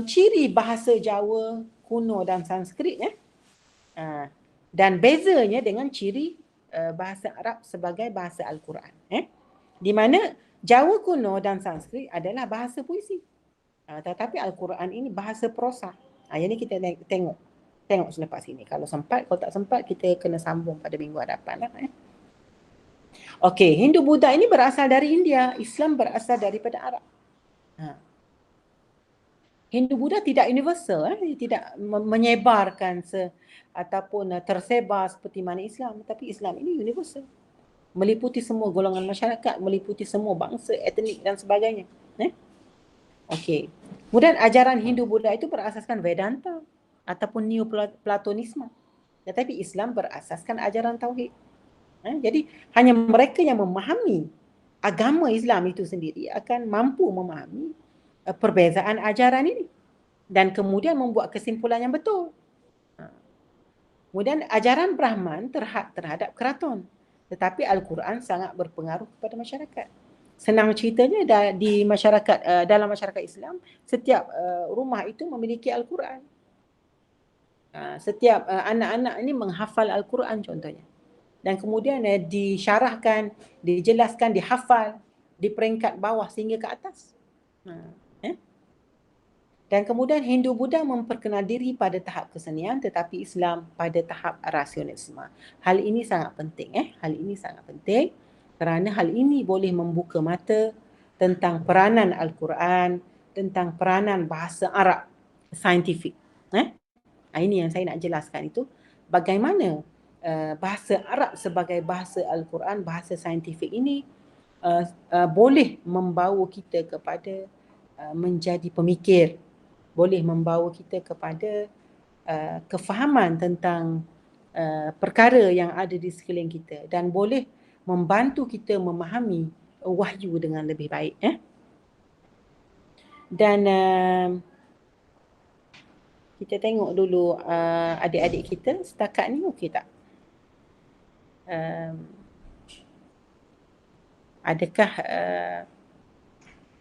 ciri bahasa Jawa kuno dan Sanskrit dan bezanya dengan ciri bahasa Arab sebagai bahasa Al-Quran. Di mana Jawa kuno dan Sanskrit adalah bahasa puisi. Tetapi Al-Quran ini bahasa prosa. Yang ini kita tengok selepas ini. Kalau sempat, kalau tak sempat, kita kena sambung pada minggu hadapan. Okey, Hindu Buddha ini berasal dari India. Islam berasal daripada Arab. Hindu Buddha tidak universal. Tidak menyebarkan ataupun tersebar seperti mana Islam. Tapi Islam ini universal. Meliputi semua golongan masyarakat, meliputi semua bangsa, etnik dan sebagainya. Okey. Kemudian ajaran Hindu Buddha itu berasaskan Vedanta ataupun Neoplatonisme. Tetapi Islam berasaskan ajaran Tauhid. Jadi hanya mereka yang memahami agama Islam itu sendiri akan mampu memahami perbezaan ajaran ini dan kemudian membuat kesimpulan yang betul. Kemudian ajaran Brahman terhadap keraton. Tetapi Al-Quran sangat berpengaruh kepada masyarakat. Senang ceritanya di masyarakat, dalam masyarakat Islam, setiap rumah itu memiliki Al-Quran. Setiap anak-anak ini menghafal Al-Quran contohnya. Dan kemudian disyarahkan, dijelaskan, dihafal di peringkat bawah sehingga ke atas. Dan kemudian Hindu Buddha memperkenal diri pada tahap kesenian, tetapi Islam pada tahap rasionalisme. Hal ini sangat penting. Hal ini sangat penting kerana hal ini boleh membuka mata tentang peranan Al-Quran, tentang peranan bahasa Arab saintifik. Ini yang saya nak jelaskan itu. Bagaimana bahasa Arab sebagai bahasa Al-Quran, bahasa saintifik ini boleh membawa kita kepada menjadi pemikir, boleh membawa kita kepada kefahaman tentang perkara yang ada di sekeliling kita dan boleh membantu kita memahami wahyu dengan lebih baik. Dan kita tengok dulu adik-adik kita setakat ni okey tak? Adakah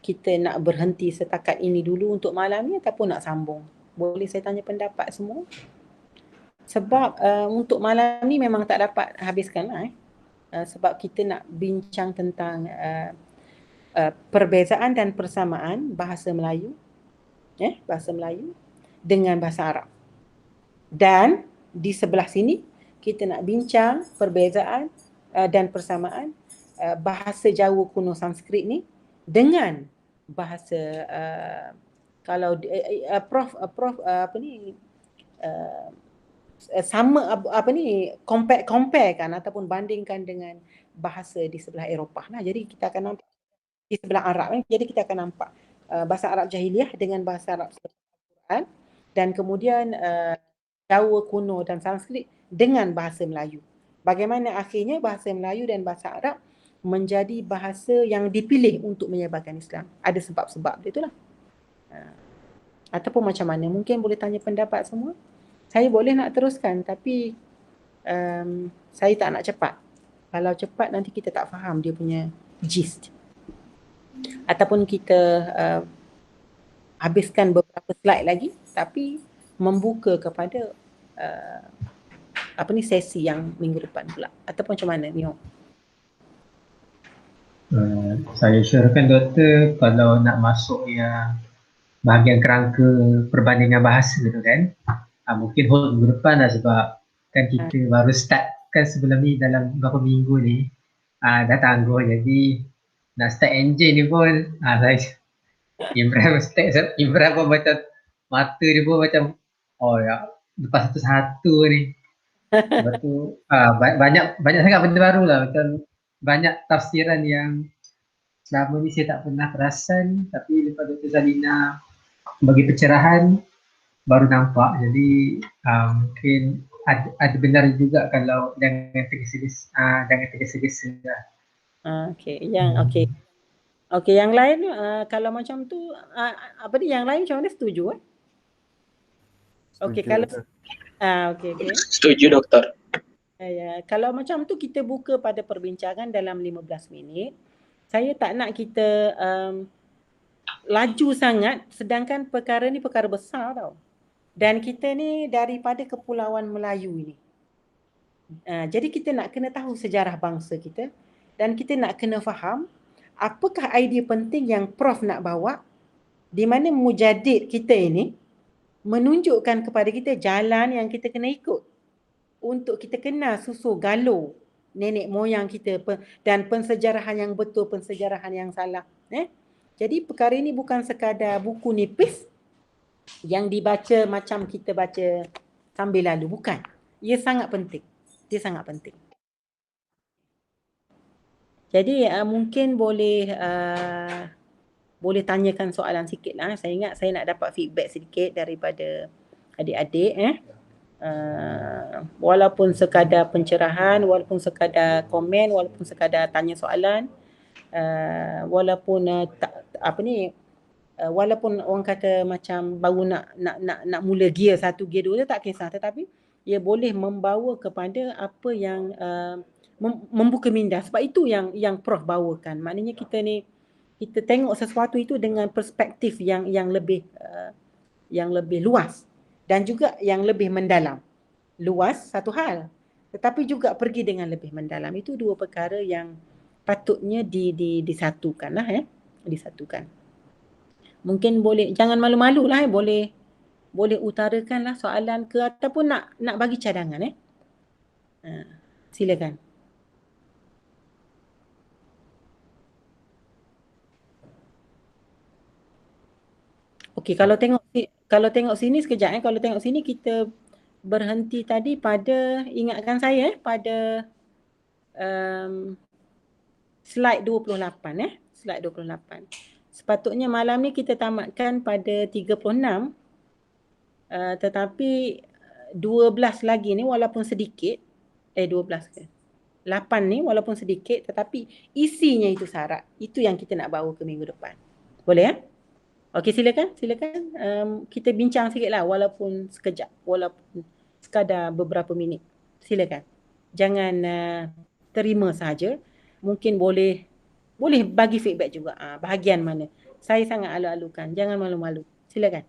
kita nak berhenti setakat ini dulu untuk malam ni ataupun nak sambung? Boleh saya tanya pendapat semua? Sebab untuk malam ni memang tak dapat habiskan lah. Sebab kita nak bincang tentang perbezaan dan persamaan bahasa Melayu, bahasa Melayu dengan bahasa Arab. Dan di sebelah sini kita nak bincang perbezaan dan persamaan bahasa Jawa kuno Sanskrit ni dengan bahasa kalau Prof sama compare kan ataupun bandingkan dengan bahasa di sebelah Eropah lah. Jadi kita akan nampak di sebelah Arab jadi kita akan nampak bahasa Arab Jahiliyah dengan bahasa Arab Al-Quran dan kemudian Jawa kuno dan Sanskrit dengan bahasa Melayu. Bagaimana akhirnya bahasa Melayu dan bahasa Arab menjadi bahasa yang dipilih untuk menyebarkan Islam. Ada sebab-sebab dia itulah. Ataupun macam mana? Mungkin boleh tanya pendapat semua. Saya boleh nak teruskan tapi saya tak nak cepat. Kalau cepat nanti kita tak faham dia punya gist. Ataupun kita habiskan beberapa slide lagi tapi membuka kepada sesi yang minggu depan pula. Ataupun macam mana Mio? Saya syorkan doktor kalau nak masuk yang bahagian kerangka perbandingan bahasa tu kan, mungkin hold minggu depan lah sebab kan kita baru start kan sebelum ni dalam beberapa minggu ni dah tangguh, jadi nak start engine ni pun saya Imran pun macam mata dia pun macam lepas satu-satu ni. Lepas tu banyak sangat benda baru lah, macam banyak tafsiran yang selama ni saya tak pernah perasan, tapi lepas Dr. Zalina bagi pencerahan baru nampak. Jadi mungkin ada benar juga kalau jangan tergesa-gesa lah. Okey, yang lain kalau macam tu yang lain macam mana, setuju Okey, kalau okey. Setuju doktor. Ya, kalau macam tu kita buka pada perbincangan dalam 15 minit. Saya tak nak kita laju sangat sedangkan perkara ni perkara besar tau. Dan kita ni daripada Kepulauan Melayu ini. Jadi kita nak kena tahu sejarah bangsa kita dan kita nak kena faham apakah idea penting yang Prof nak bawa, di mana mujadid kita ini menunjukkan kepada kita jalan yang kita kena ikut untuk kita kenal susu galuh nenek moyang kita dan pensejarahan yang betul, pensejarahan yang salah. Jadi perkara ini bukan sekadar buku nipis yang dibaca macam kita baca sambil lalu, bukan. Ia sangat penting. Dia sangat penting. Jadi mungkin boleh tanyakan soalan sikit lah. Saya ingat saya nak dapat feedback sedikit daripada adik-adik. Walaupun sekadar pencerahan, walaupun sekadar komen, walaupun sekadar tanya soalan, walaupun walaupun orang kata macam baru nak mula gear 1, gear 2 tak kisah, tetapi ia boleh membawa kepada apa yang membuka minda. Sebab itu yang Prof bawakan. Maknanya kita tengok sesuatu itu dengan perspektif yang lebih luas dan juga yang lebih mendalam. Luas satu hal, tetapi juga pergi dengan lebih mendalam. Itu dua perkara yang patutnya disatukan lah, disatukan. Mungkin boleh, jangan malu-malu lah, boleh utarakanlah soalan ke ataupun nak bagi cadangan. Silakan. Okey, kalau tengok sini sekejap. Kalau tengok sini kita berhenti tadi pada, ingatkan saya pada slide 28. Slide 28. Sepatutnya malam ni kita tamatkan pada 36. Tetapi 12 lagi ni walaupun sedikit, 12 ke 8 ni walaupun sedikit tetapi isinya itu syarat. Itu yang kita nak bawa ke minggu depan. Boleh Okey, silakan. Kita bincang sikitlah walaupun sekejap, walaupun sekadar beberapa minit. Silakan. Jangan terima saja. Mungkin boleh bagi feedback juga. Bahagian mana? Saya sangat alu-alukan. Jangan malu-malu. Silakan.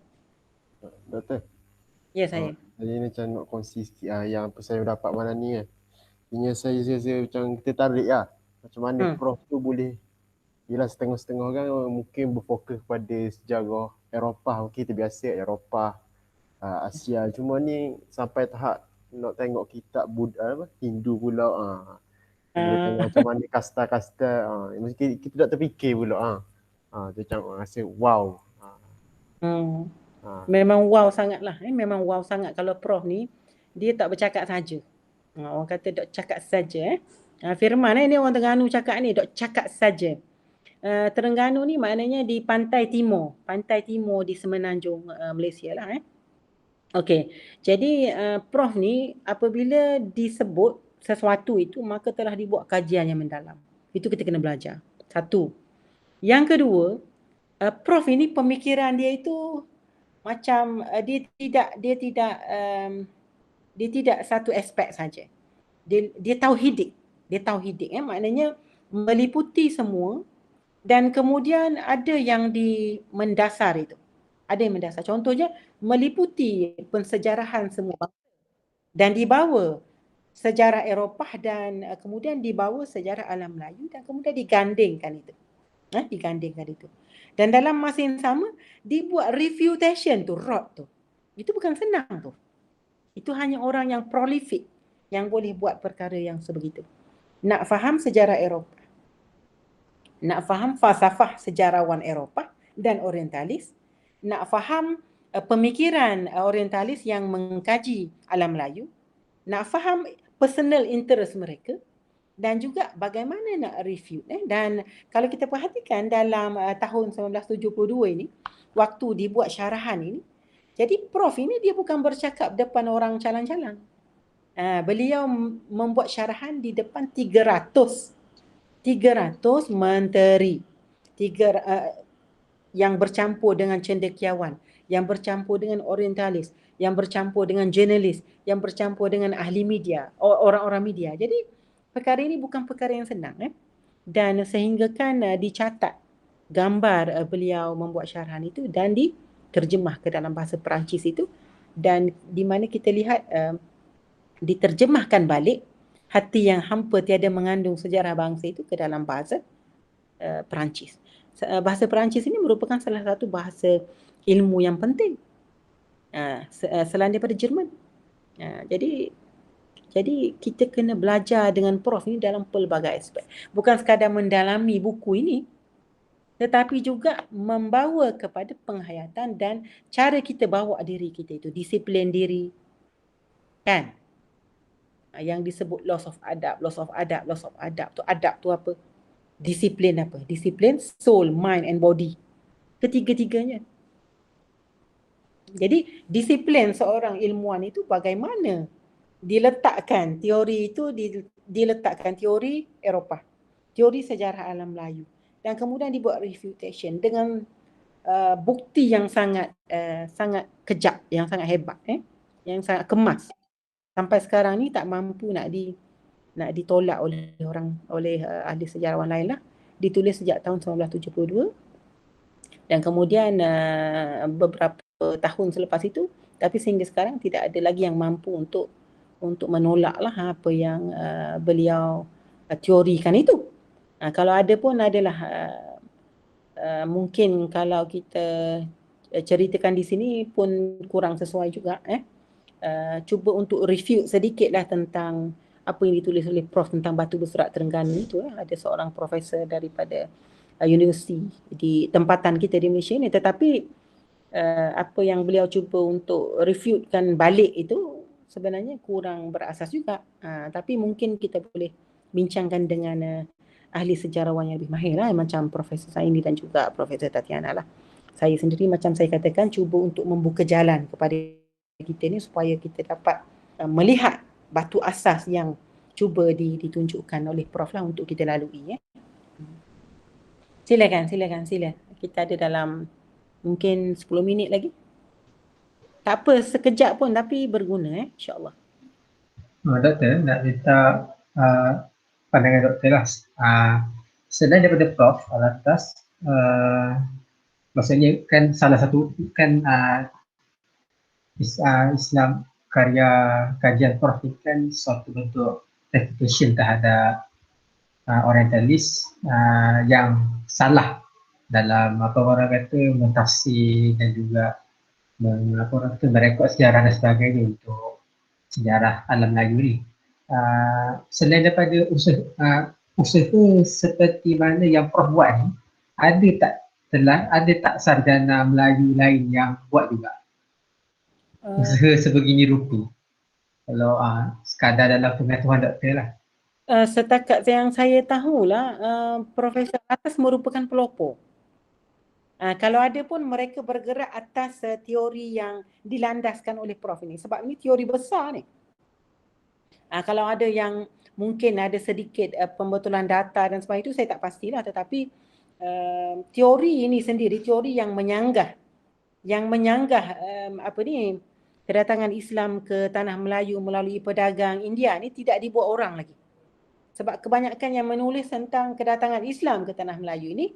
Doktor. Ya, saya. Jadi macam nak kongsi sikit yang apa saya dapat malam ni kan. Ini saya macam kita tarik lah. Macam mana Prof tu boleh, yelah setengah-setengah kan mungkin berfokus pada sejarah Eropah. Okey, terbiasa Eropah, Asia. Cuma ni sampai tahap nak tengok kitab Hindu pula. Tengok macam mana kasta-kasta. Mungkin kita tak terfikir pula. Tu macam rasa wow. Memang wow sangat lah. Memang wow sangat kalau Prof ni dia tak bercakap saja. Orang kata dok cakap saja. Firman ni orang Terengganu cakap ni dok cakap saja. Terengganu ni maknanya di pantai timur di Semenanjung Malaysia lah. Okey. Jadi Prof ni apabila disebut sesuatu itu maka telah dibuat kajian yang mendalam. Itu kita kena belajar. Satu. Yang kedua, Prof ini pemikiran dia itu macam dia tidak satu aspek saja. Dia tauhidik. Dia tauhidik maknanya meliputi semua dan kemudian ada yang mendasar itu. Ada yang mendasar. Contohnya meliputi pensejarahan semua bangsa dan dibawa sejarah Eropah dan kemudian dibawa sejarah alam Melayu dan kemudian digandingkan itu. Digandingkan itu. Dan dalam masa yang sama dibuat refutation tu, rod tu. Itu bukan senang tu. Itu hanya orang yang prolific yang boleh buat perkara yang sebegitu. Nak faham sejarah Eropah, nak faham falsafah sejarawan Eropah dan orientalis, nak faham pemikiran orientalis yang mengkaji alam Melayu, nak faham personal interest mereka dan juga bagaimana nak review. Dan kalau kita perhatikan dalam tahun 1972 ini, waktu dibuat syarahan ini, jadi Prof ini dia bukan bercakap depan orang calang-calang. Beliau membuat syarahan di depan 300 menteri yang bercampur dengan cendekiawan, yang bercampur dengan orientalis, yang bercampur dengan jurnalis, yang bercampur dengan ahli media, orang-orang media. Jadi perkara ini bukan perkara yang senang dan sehinggakan dicatat gambar beliau membuat syarahan itu dan diterjemah ke dalam bahasa Perancis itu, dan di mana kita lihat diterjemahkan balik Hati yang Hampa Tiada Mengandung Sejarah Bangsa itu ke dalam bahasa Perancis. Bahasa Perancis ini merupakan salah satu bahasa ilmu yang penting selain daripada Jerman. Jadi kita kena belajar dengan Prof ini dalam pelbagai aspek. Bukan sekadar mendalami buku ini, tetapi juga membawa kepada penghayatan dan cara kita bawa diri kita itu, disiplin diri. Kan? Yang disebut loss of adab tu, adab tu apa? Disiplin apa? Disiplin soul, mind and body. Ketiga-tiganya. Jadi disiplin seorang ilmuwan itu bagaimana diletakkan teori itu, diletakkan teori Eropah, teori sejarah alam Melayu, dan kemudian dibuat refutation dengan bukti yang sangat kejap, yang sangat hebat, yang sangat kemas. Sampai sekarang ni tak mampu nak ditolak oleh ahli sejarawan lain lah. Ditulis sejak tahun 1972 dan kemudian beberapa tahun selepas itu, tapi sehingga sekarang tidak ada lagi yang mampu untuk menolak lah apa yang beliau teorikan itu. Kalau ada pun adalah mungkin kalau kita ceritakan di sini pun kurang sesuai juga. Cuba untuk review sedikitlah tentang apa yang ditulis oleh Prof tentang batu berserak Terengganu itu. Ada seorang profesor daripada universiti di tempatan kita di Malaysia ni, tetapi apa yang beliau cuba untuk refutekan balik itu sebenarnya kurang berasas juga. Tapi mungkin kita boleh bincangkan dengan ahli sejarawan yang lebih mahir lah, macam Profesor Saini dan juga Profesor Tatiana lah. Saya sendiri macam saya katakan cuba untuk membuka jalan kepada kita ni supaya kita dapat melihat batu asas yang cuba ditunjukkan oleh Prof lah untuk kita lalui. Silakan. Kita ada dalam mungkin 10 minit lagi. Tak apa, sekejap pun tapi berguna insya-Allah. Doktor, nak minta pandangan doktor lah. Selain daripada Prof Alatas, maksudnya kan salah satu kan Islam karya kajian Prof ni kan suatu bentuk refutation terhadap orientalis yang salah dalam apa orang kata mentafsir dan juga merekod sejarah dan sebagainya untuk sejarah alam Melayu ni. Selain daripada usaha seperti mana yang Prof buat ni, ada tak sarjana Melayu lain yang buat juga usaha sebegini rupa? Kalau sekadar dalam pengetahuan doktor lah. Setakat yang saya tahulah, Profesor Atas merupakan pelopor. Kalau ada pun mereka bergerak atas teori yang dilandaskan oleh Prof ini. Sebab ini teori besar ni. Kalau ada yang mungkin ada sedikit pembetulan data dan sebagainya itu saya tak pastilah. Tetapi teori ini sendiri, teori yang menyanggah kedatangan Islam ke tanah Melayu melalui pedagang India ni tidak dibuat orang lagi. Sebab kebanyakan yang menulis tentang kedatangan Islam ke tanah Melayu ini,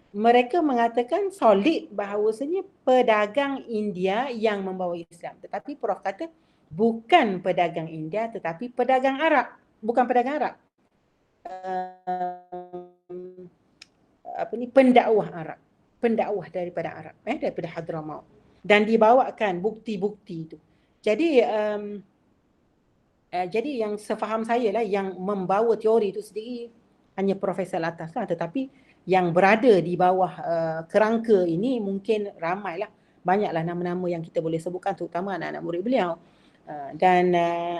mereka mengatakan solid bahawasanya pedagang India yang membawa Islam. Tetapi Prof kata bukan pedagang India tetapi pedagang Arab. Bukan pedagang Arab. Pendakwah Arab. Pendakwah daripada Arab, daripada Hadramaut. Dan dibawakan bukti-bukti itu. Jadi yang sefaham saya lah yang membawa teori itu sendiri hanya Profesor Latas lah, tetapi yang berada di bawah kerangka ini mungkin ramailah, banyaklah nama-nama yang kita boleh sebutkan, terutama anak-anak murid beliau. Dan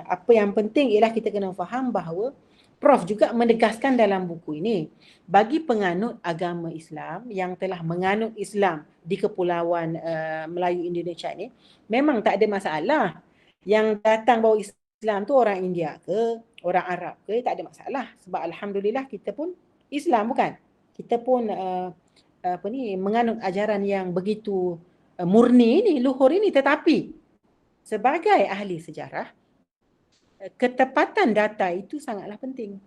apa yang penting ialah kita kena faham bahawa Prof juga menegaskan dalam buku ini, bagi penganut agama Islam yang telah menganut Islam di Kepulauan Melayu Indonesia ini, memang tak ada masalah. Yang datang bawa Islam tu orang India ke, orang Arab ke, tak ada masalah. Sebab alhamdulillah kita pun Islam, bukan? Kita pun menganut ajaran yang begitu murni ini, luhur ini. Tetapi sebagai ahli sejarah, ketepatan data itu sangatlah penting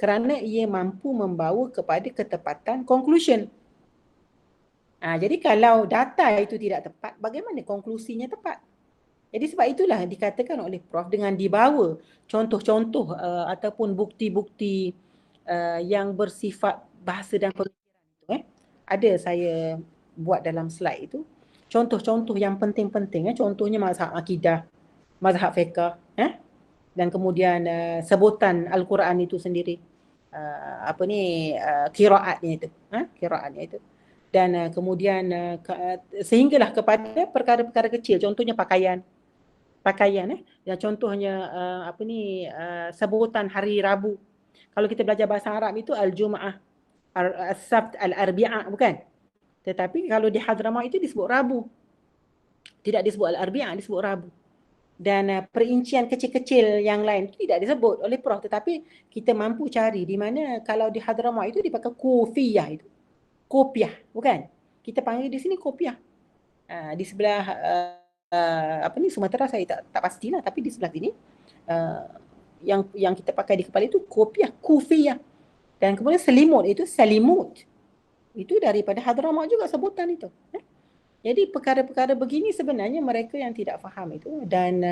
kerana ia mampu membawa kepada ketepatan conclusion. Jadi kalau data itu tidak tepat, bagaimana konklusinya tepat? Jadi sebab itulah dikatakan oleh Prof dengan dibawa contoh-contoh ataupun bukti-bukti yang bersifat bahasa dan pemikiran itu. Ada saya buat dalam slide itu. Contoh-contoh yang penting-penting. Contohnya mazhab akidah, mazhab fiqh. Dan kemudian sebutan Al-Quran itu sendiri. Qiraatnya itu. Qiraatnya itu. Dan kemudian sehinggalah kepada perkara-perkara kecil. Contohnya pakaian. Dan contohnya sebutan hari Rabu. Kalau kita belajar bahasa Arab itu Al-Jum'ah, As-Sabt, Al-Arbi'ah, bukan? Tetapi kalau di Hadramaut itu disebut Rabu. Tidak disebut Al-Arbi'ah, disebut Rabu. Dan perincian kecil-kecil yang lain itu tidak disebut oleh Prof. Tetapi kita mampu cari di mana kalau di Hadramaut itu dipakai kufiyah itu. Kopiah, bukan? Kita panggil di sini kopiah. Di sebelah Sumatera saya tak pastilah, tapi di sebelah sini yang kita pakai di kepala itu kopiah, kufiyah. Dan kemudian selimut itu salimut. Itu daripada Hadramaut juga sebutan itu. Jadi perkara-perkara begini sebenarnya mereka yang tidak faham itu. Dan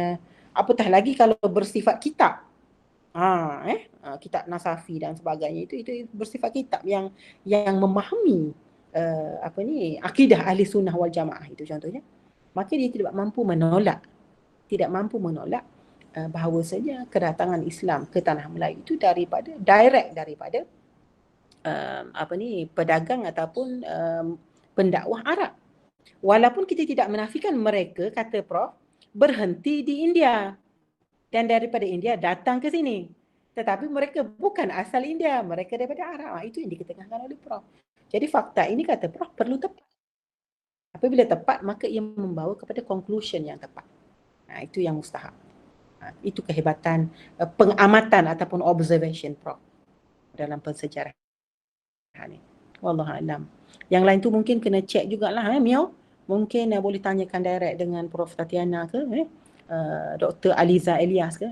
apatah lagi kalau bersifat kitab. Kitab Nasafi dan sebagainya itu bersifat kitab yang memahami akidah ahli sunnah wal jamaah itu contohnya. Maka dia tidak mampu menolak bahawasanya kedatangan Islam ke tanah Melayu itu daripada pedagang ataupun pendakwah Arab. Walaupun kita tidak menafikan mereka, kata Prof, berhenti di India dan daripada India datang ke sini. Tetapi mereka bukan asal India, mereka daripada Arab. Itu yang diketengahkan oleh Prof. Jadi fakta ini, kata Prof, perlu tepat. Apabila tepat, maka ia membawa kepada conclusion yang tepat. Itu yang mustahab. Itu kehebatan pengamatan ataupun observation Prof dalam pensejarahan ini. Wallahualam. Yang lain tu mungkin kena check jugalah, Miao. Mungkin boleh tanyakan direct dengan Prof Tatiana ke, Dr. Aliza Elias ke.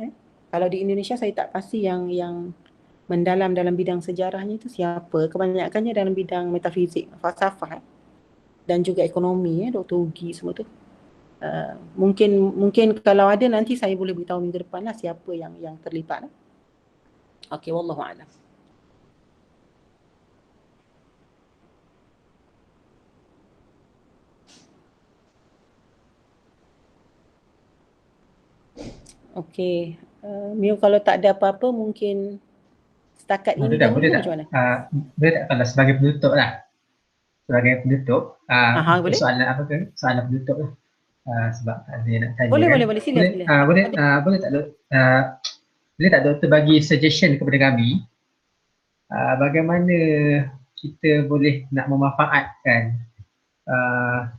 Kalau di Indonesia saya tak pasti yang mendalam dalam bidang sejarahnya itu siapa. Kebanyakannya dalam bidang metafizik, falsafah dan juga ekonomi, Dr. Ugi semua tu. Mungkin kalau ada nanti saya boleh beritahu minggu depan lah siapa yang terlibat. Okey, wallahualam. Okey, Mio kalau tak ada apa-apa mungkin setakat ini boleh tak? Macam mana? Boleh tak kalau sebagai penutup lah. Sebagai penutup, boleh? Soalan penutup lah. Sebab tak ada nak tanya. Boleh, sila. Boleh tak doktor bagi suggestion kepada kami bagaimana kita boleh nak memanfaatkan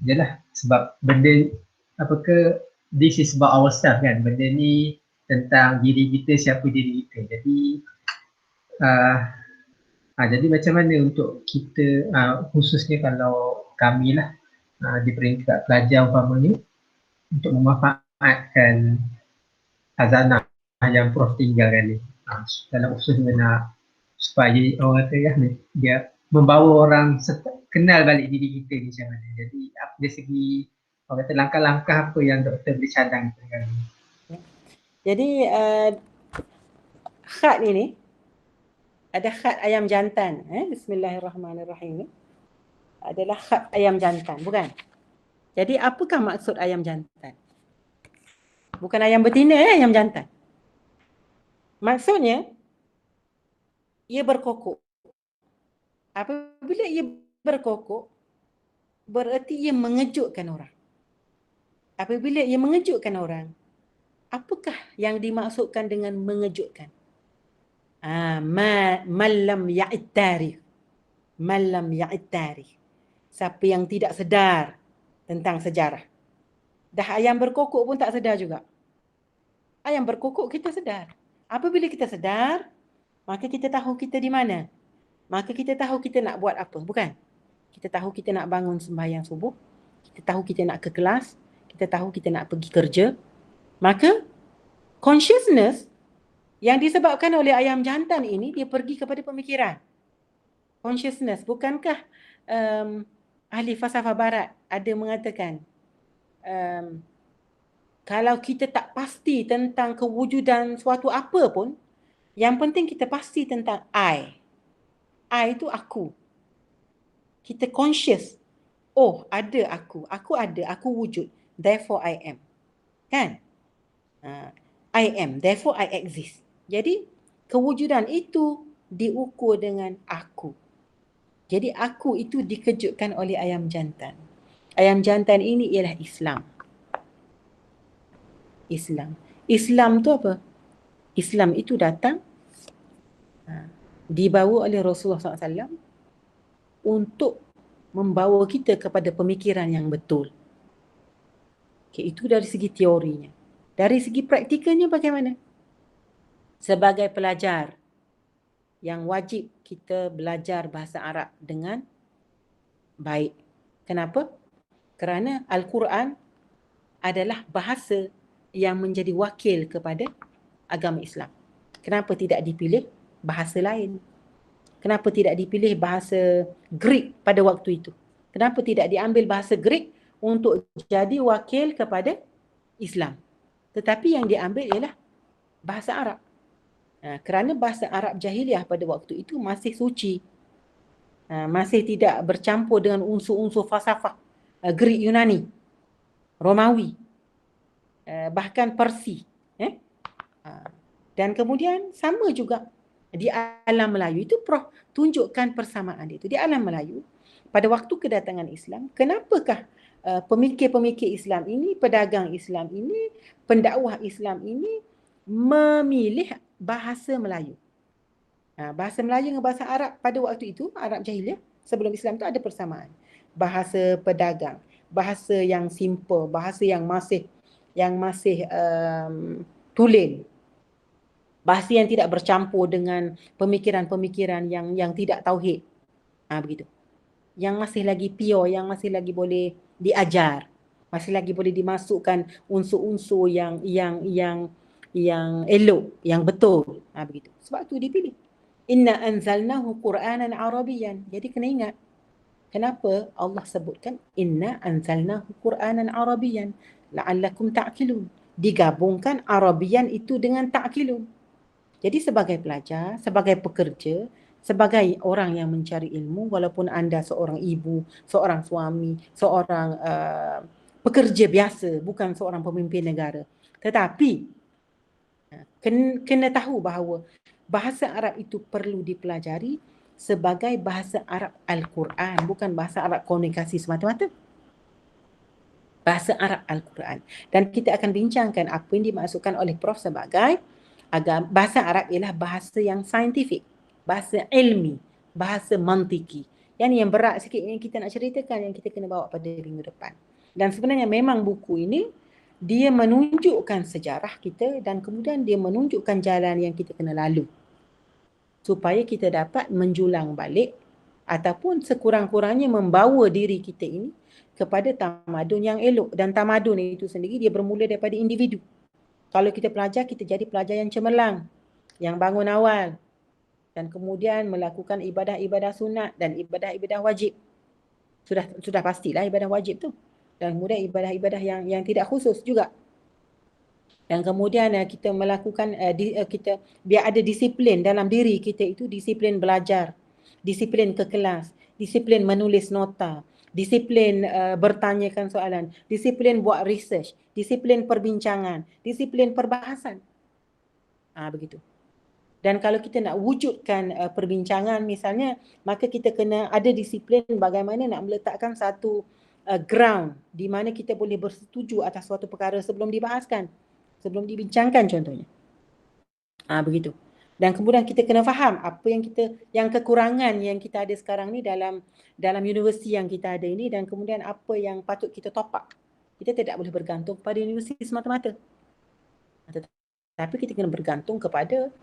Yalah, sebab benda apa ke, this is about ourselves kan, benda ni tentang diri kita, siapa diri kita. Jadi jadi macam mana untuk kita, khususnya kalau kami lah di peringkat pelajar umpama ni, untuk memanfaatkan khazanah yang Prof tinggalkan ni, dalam usaha nak supaya orang kata ya, dia membawa orang kenal balik diri kita ni macam mana. Jadi dari segi orang kata langkah-langkah apa yang doktor boleh cadang kan. Jadi khat ini ada khat ayam jantan, Bismillahirrahmanirrahim. Adalah khat ayam jantan, bukan? Jadi apakah maksud ayam jantan? Bukan ayam betina, ayam jantan. Maksudnya ia berkokok. Apabila ia berkokok, bererti ia mengejutkan orang. Apabila ia mengejutkan orang, apakah yang dimaksudkan dengan mengejutkan? Malam ya'id tarikh. Malam ya'id tarikh. Siapa yang tidak sedar tentang sejarah. Dah ayam berkokok pun tak sedar juga. Ayam berkokok kita sedar. Apabila kita sedar, maka kita tahu kita di mana. Maka kita tahu kita nak buat apa, bukan? Kita tahu kita nak bangun sembahyang subuh. Kita tahu kita nak ke kelas. Kita tahu kita nak pergi kerja. Maka consciousness yang disebabkan oleh ayam jantan ini, dia pergi kepada pemikiran. Consciousness. Bukankah ahli falsafah barat ada mengatakan kalau kita tak pasti tentang kewujudan suatu apa pun, yang penting kita pasti tentang I. I itu aku. Kita conscious. Oh, ada aku. Aku ada. Aku wujud. Therefore I am. Kan? I am. Therefore I exist. Jadi, kewujudan itu diukur dengan aku. Jadi, aku itu dikejutkan oleh ayam jantan. Ayam jantan ini ialah Islam. Islam. Islam tu apa? Islam itu datang dibawa oleh Rasulullah SAW untuk membawa kita kepada pemikiran yang betul. Okay, itu dari segi teorinya. Dari segi praktikalnya bagaimana? Sebagai pelajar yang wajib kita belajar bahasa Arab dengan baik. Kenapa? Kerana Al-Quran adalah bahasa yang menjadi wakil kepada agama Islam. Kenapa tidak dipilih bahasa lain? Kenapa tidak dipilih bahasa Greek pada waktu itu? Kenapa tidak diambil bahasa Greek untuk jadi wakil kepada Islam? Tetapi yang diambil ialah bahasa Arab. Kerana bahasa Arab jahiliah pada waktu itu masih suci. Masih tidak bercampur dengan unsur-unsur falsafah Greek, Yunani, Romawi, bahkan Parsi. Dan kemudian sama juga di alam Melayu. Itu Prof tunjukkan persamaan itu. Di alam Melayu, pada waktu kedatangan Islam, kenapakah pemikir-pemikir Islam ini, pedagang Islam ini, pendakwah Islam ini memilih bahasa Melayu? Bahasa Melayu dengan bahasa Arab pada waktu itu, Arab jahiliah, sebelum Islam itu ada persamaan. Bahasa pedagang, bahasa yang simple, bahasa yang masih tulen. Bahasa yang tidak bercampur dengan pemikiran-pemikiran yang tidak tauhid. Begitu. Yang masih lagi pure, yang masih lagi boleh diajar, masih lagi boleh dimasukkan unsur-unsur yang elok, yang betul. Begitu. Sebab tu dipilih. Inna anzalnahu Qur'anan Arabiyan. Jadi kena ingat, kenapa Allah sebutkan inna anzalnahu Qur'anan Arabiyan la'allakum ta'qilun. Digabungkan Arabiyan itu dengan ta'qilun. Jadi sebagai pelajar, sebagai pekerja, sebagai orang yang mencari ilmu, walaupun anda seorang ibu, seorang suami, seorang pekerja biasa, bukan seorang pemimpin negara, tetapi kena tahu bahawa bahasa Arab itu perlu dipelajari sebagai bahasa Arab Al-Quran, bukan bahasa Arab komunikasi semata-mata. Bahasa Arab Al-Quran. Dan kita akan bincangkan apa yang dimaksudkan oleh Prof sebagai bahasa Arab ialah bahasa yang saintifik, bahasa ilmi, bahasa mantiki, Yang ni yang berat sikit yang kita nak ceritakan, yang kita kena bawa pada minggu depan. Dan sebenarnya memang buku ini dia menunjukkan sejarah kita dan kemudian dia menunjukkan jalan yang kita kena lalu supaya kita dapat menjulang balik ataupun sekurang-kurangnya membawa diri kita ini kepada tamadun yang elok. Dan tamadun itu sendiri dia bermula daripada individu. Kalau kita pelajar, kita jadi pelajar yang cemerlang, yang bangun awal dan kemudian melakukan ibadah-ibadah sunat dan ibadah-ibadah wajib. Sudah pastilah ibadah wajib tu. Dan kemudian ibadah-ibadah yang tidak khusus juga. Dan kemudian kita melakukan kita biar ada disiplin dalam diri kita itu, disiplin belajar, disiplin ke kelas, disiplin menulis nota, disiplin bertanyakan soalan, disiplin buat research, disiplin perbincangan, disiplin perbahasan. Begitu. Dan kalau kita nak wujudkan perbincangan misalnya, maka kita kena ada disiplin bagaimana nak meletakkan satu ground di mana kita boleh bersetuju atas suatu perkara sebelum dibahaskan, sebelum dibincangkan contohnya. Begitu. Dan kemudian kita kena faham apa yang kekurangan yang kita ada sekarang ni dalam universiti yang kita ada ini, dan kemudian apa yang patut kita top up. Kita tidak boleh bergantung pada universiti semata-mata. Tapi kita kena bergantung kepada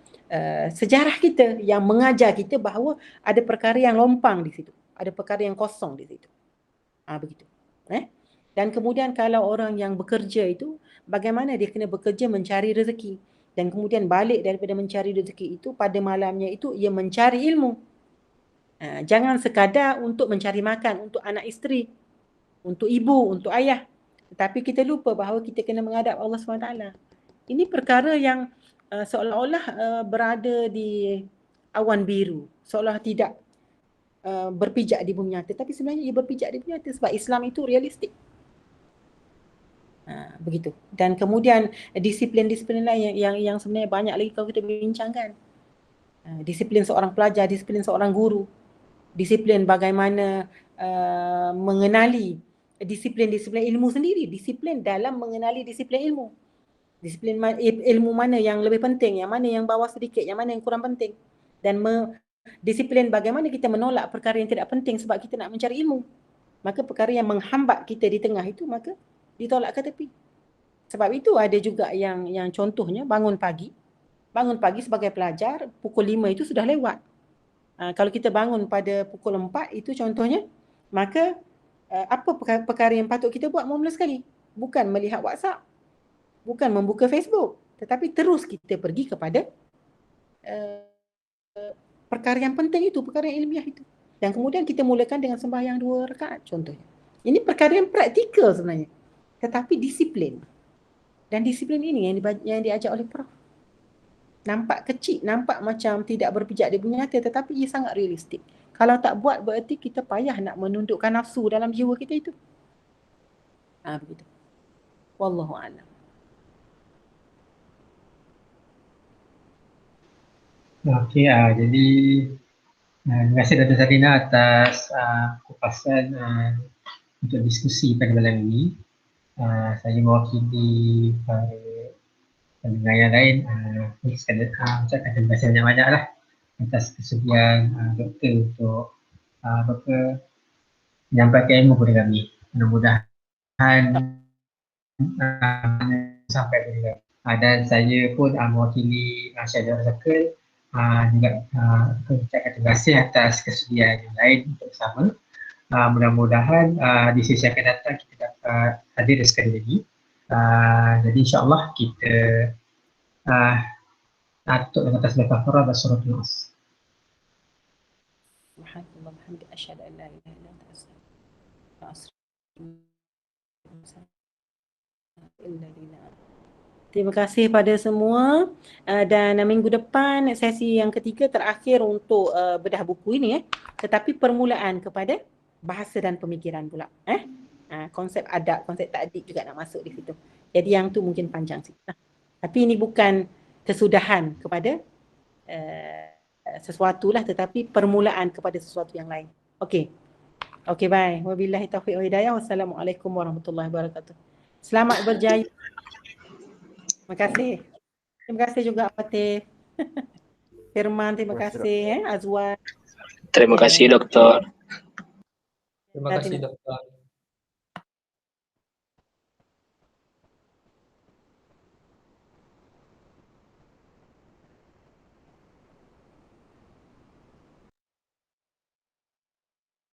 sejarah kita yang mengajar kita bahawa ada perkara yang lompang di situ, ada perkara yang kosong di situ. Begitu. Dan kemudian kalau orang yang bekerja itu, bagaimana dia kena bekerja mencari rezeki, dan kemudian balik daripada mencari rezeki itu, pada malamnya itu ia mencari ilmu. Jangan sekadar untuk mencari makan untuk anak isteri, untuk ibu, untuk ayah, tetapi kita lupa bahawa kita kena menghadap Allah SWT. Ini perkara yang seolah-olah berada di awan biru, seolah tidak berpijak di bumi nyata, tapi sebenarnya ia berpijak di bumi nyata sebab Islam itu realistik. Begitu. Dan kemudian disiplin-disiplin lain yang sebenarnya banyak lagi kalau kita bincangkan. Disiplin seorang pelajar, disiplin seorang guru, disiplin bagaimana mengenali disiplin-disiplin ilmu sendiri, disiplin dalam mengenali disiplin ilmu. Disiplin ilmu mana yang lebih penting, yang mana yang bawah sedikit, yang mana yang kurang penting. Dan disiplin bagaimana kita menolak perkara yang tidak penting sebab kita nak mencari ilmu. Maka perkara yang menghambat kita di tengah itu, maka ditolak ke tepi. Sebab itu ada juga yang contohnya bangun pagi sebagai pelajar, pukul 5 itu sudah lewat. Kalau kita bangun pada pukul 4 itu contohnya, maka apa perkara yang patut kita buat mula sekali? Bukan melihat WhatsApp, bukan membuka Facebook, tetapi terus kita pergi kepada perkara yang penting itu, perkara yang ilmiah itu. Dan kemudian kita mulakan dengan sembahyang 2 rakaat contohnya. Ini perkara yang praktikal sebenarnya, tetapi disiplin. Dan disiplin ini yang diajar oleh Prof. Nampak kecil, nampak macam tidak berpijak di bumi nyata, tetapi ia sangat realistik. Kalau tak buat, berarti kita payah nak menundukkan nafsu dalam jiwa kita itu. Begitu. Wallahu a'lam. Okey, jadi terima kasih Dr. Sarina atas kupasan untuk diskusi pada malam ini. Saya mewakili pendengar yang lain, sekadar ucapkan terima kasih banyak-banyak lah atas kesediaan doktor untuk menyampaikan ilmu kepada kami. Mudah-mudahan sampai kepada kami. Dan saya pun mewakili Shadow Circle juga ucapkan terima kasih atas kesediaan yang lain untuk bersama. Mudah-mudahan di sesi akan datang kita dapat hadir sekali lagi. Jadi insyaAllah kita tutup dengan tasbih kafarah dan suratul Nas. Subhanallah walhamdi asyhadu an la ilaha illa anta astaghfiruka. Terima kasih pada semua, dan minggu depan sesi yang ketiga terakhir untuk bedah buku ini, tetapi permulaan kepada bahasa dan pemikiran pula. Konsep adab, konsep takdik juga nak masuk di situ. Jadi yang tu mungkin panjang sikit. Tapi ini bukan kesudahan kepada sesuatu lah, tetapi permulaan kepada sesuatu yang lain. Okey. Okey, bye. Wabillahi taufiq wa hidayah. Wassalamualaikum warahmatullahi wabarakatuh. Selamat berjaya. Terima kasih. Terima kasih juga Fatih. Firman, terima kasih. Azwan. Terima kasih doktor. Terima Nanti kasih nak- Dr.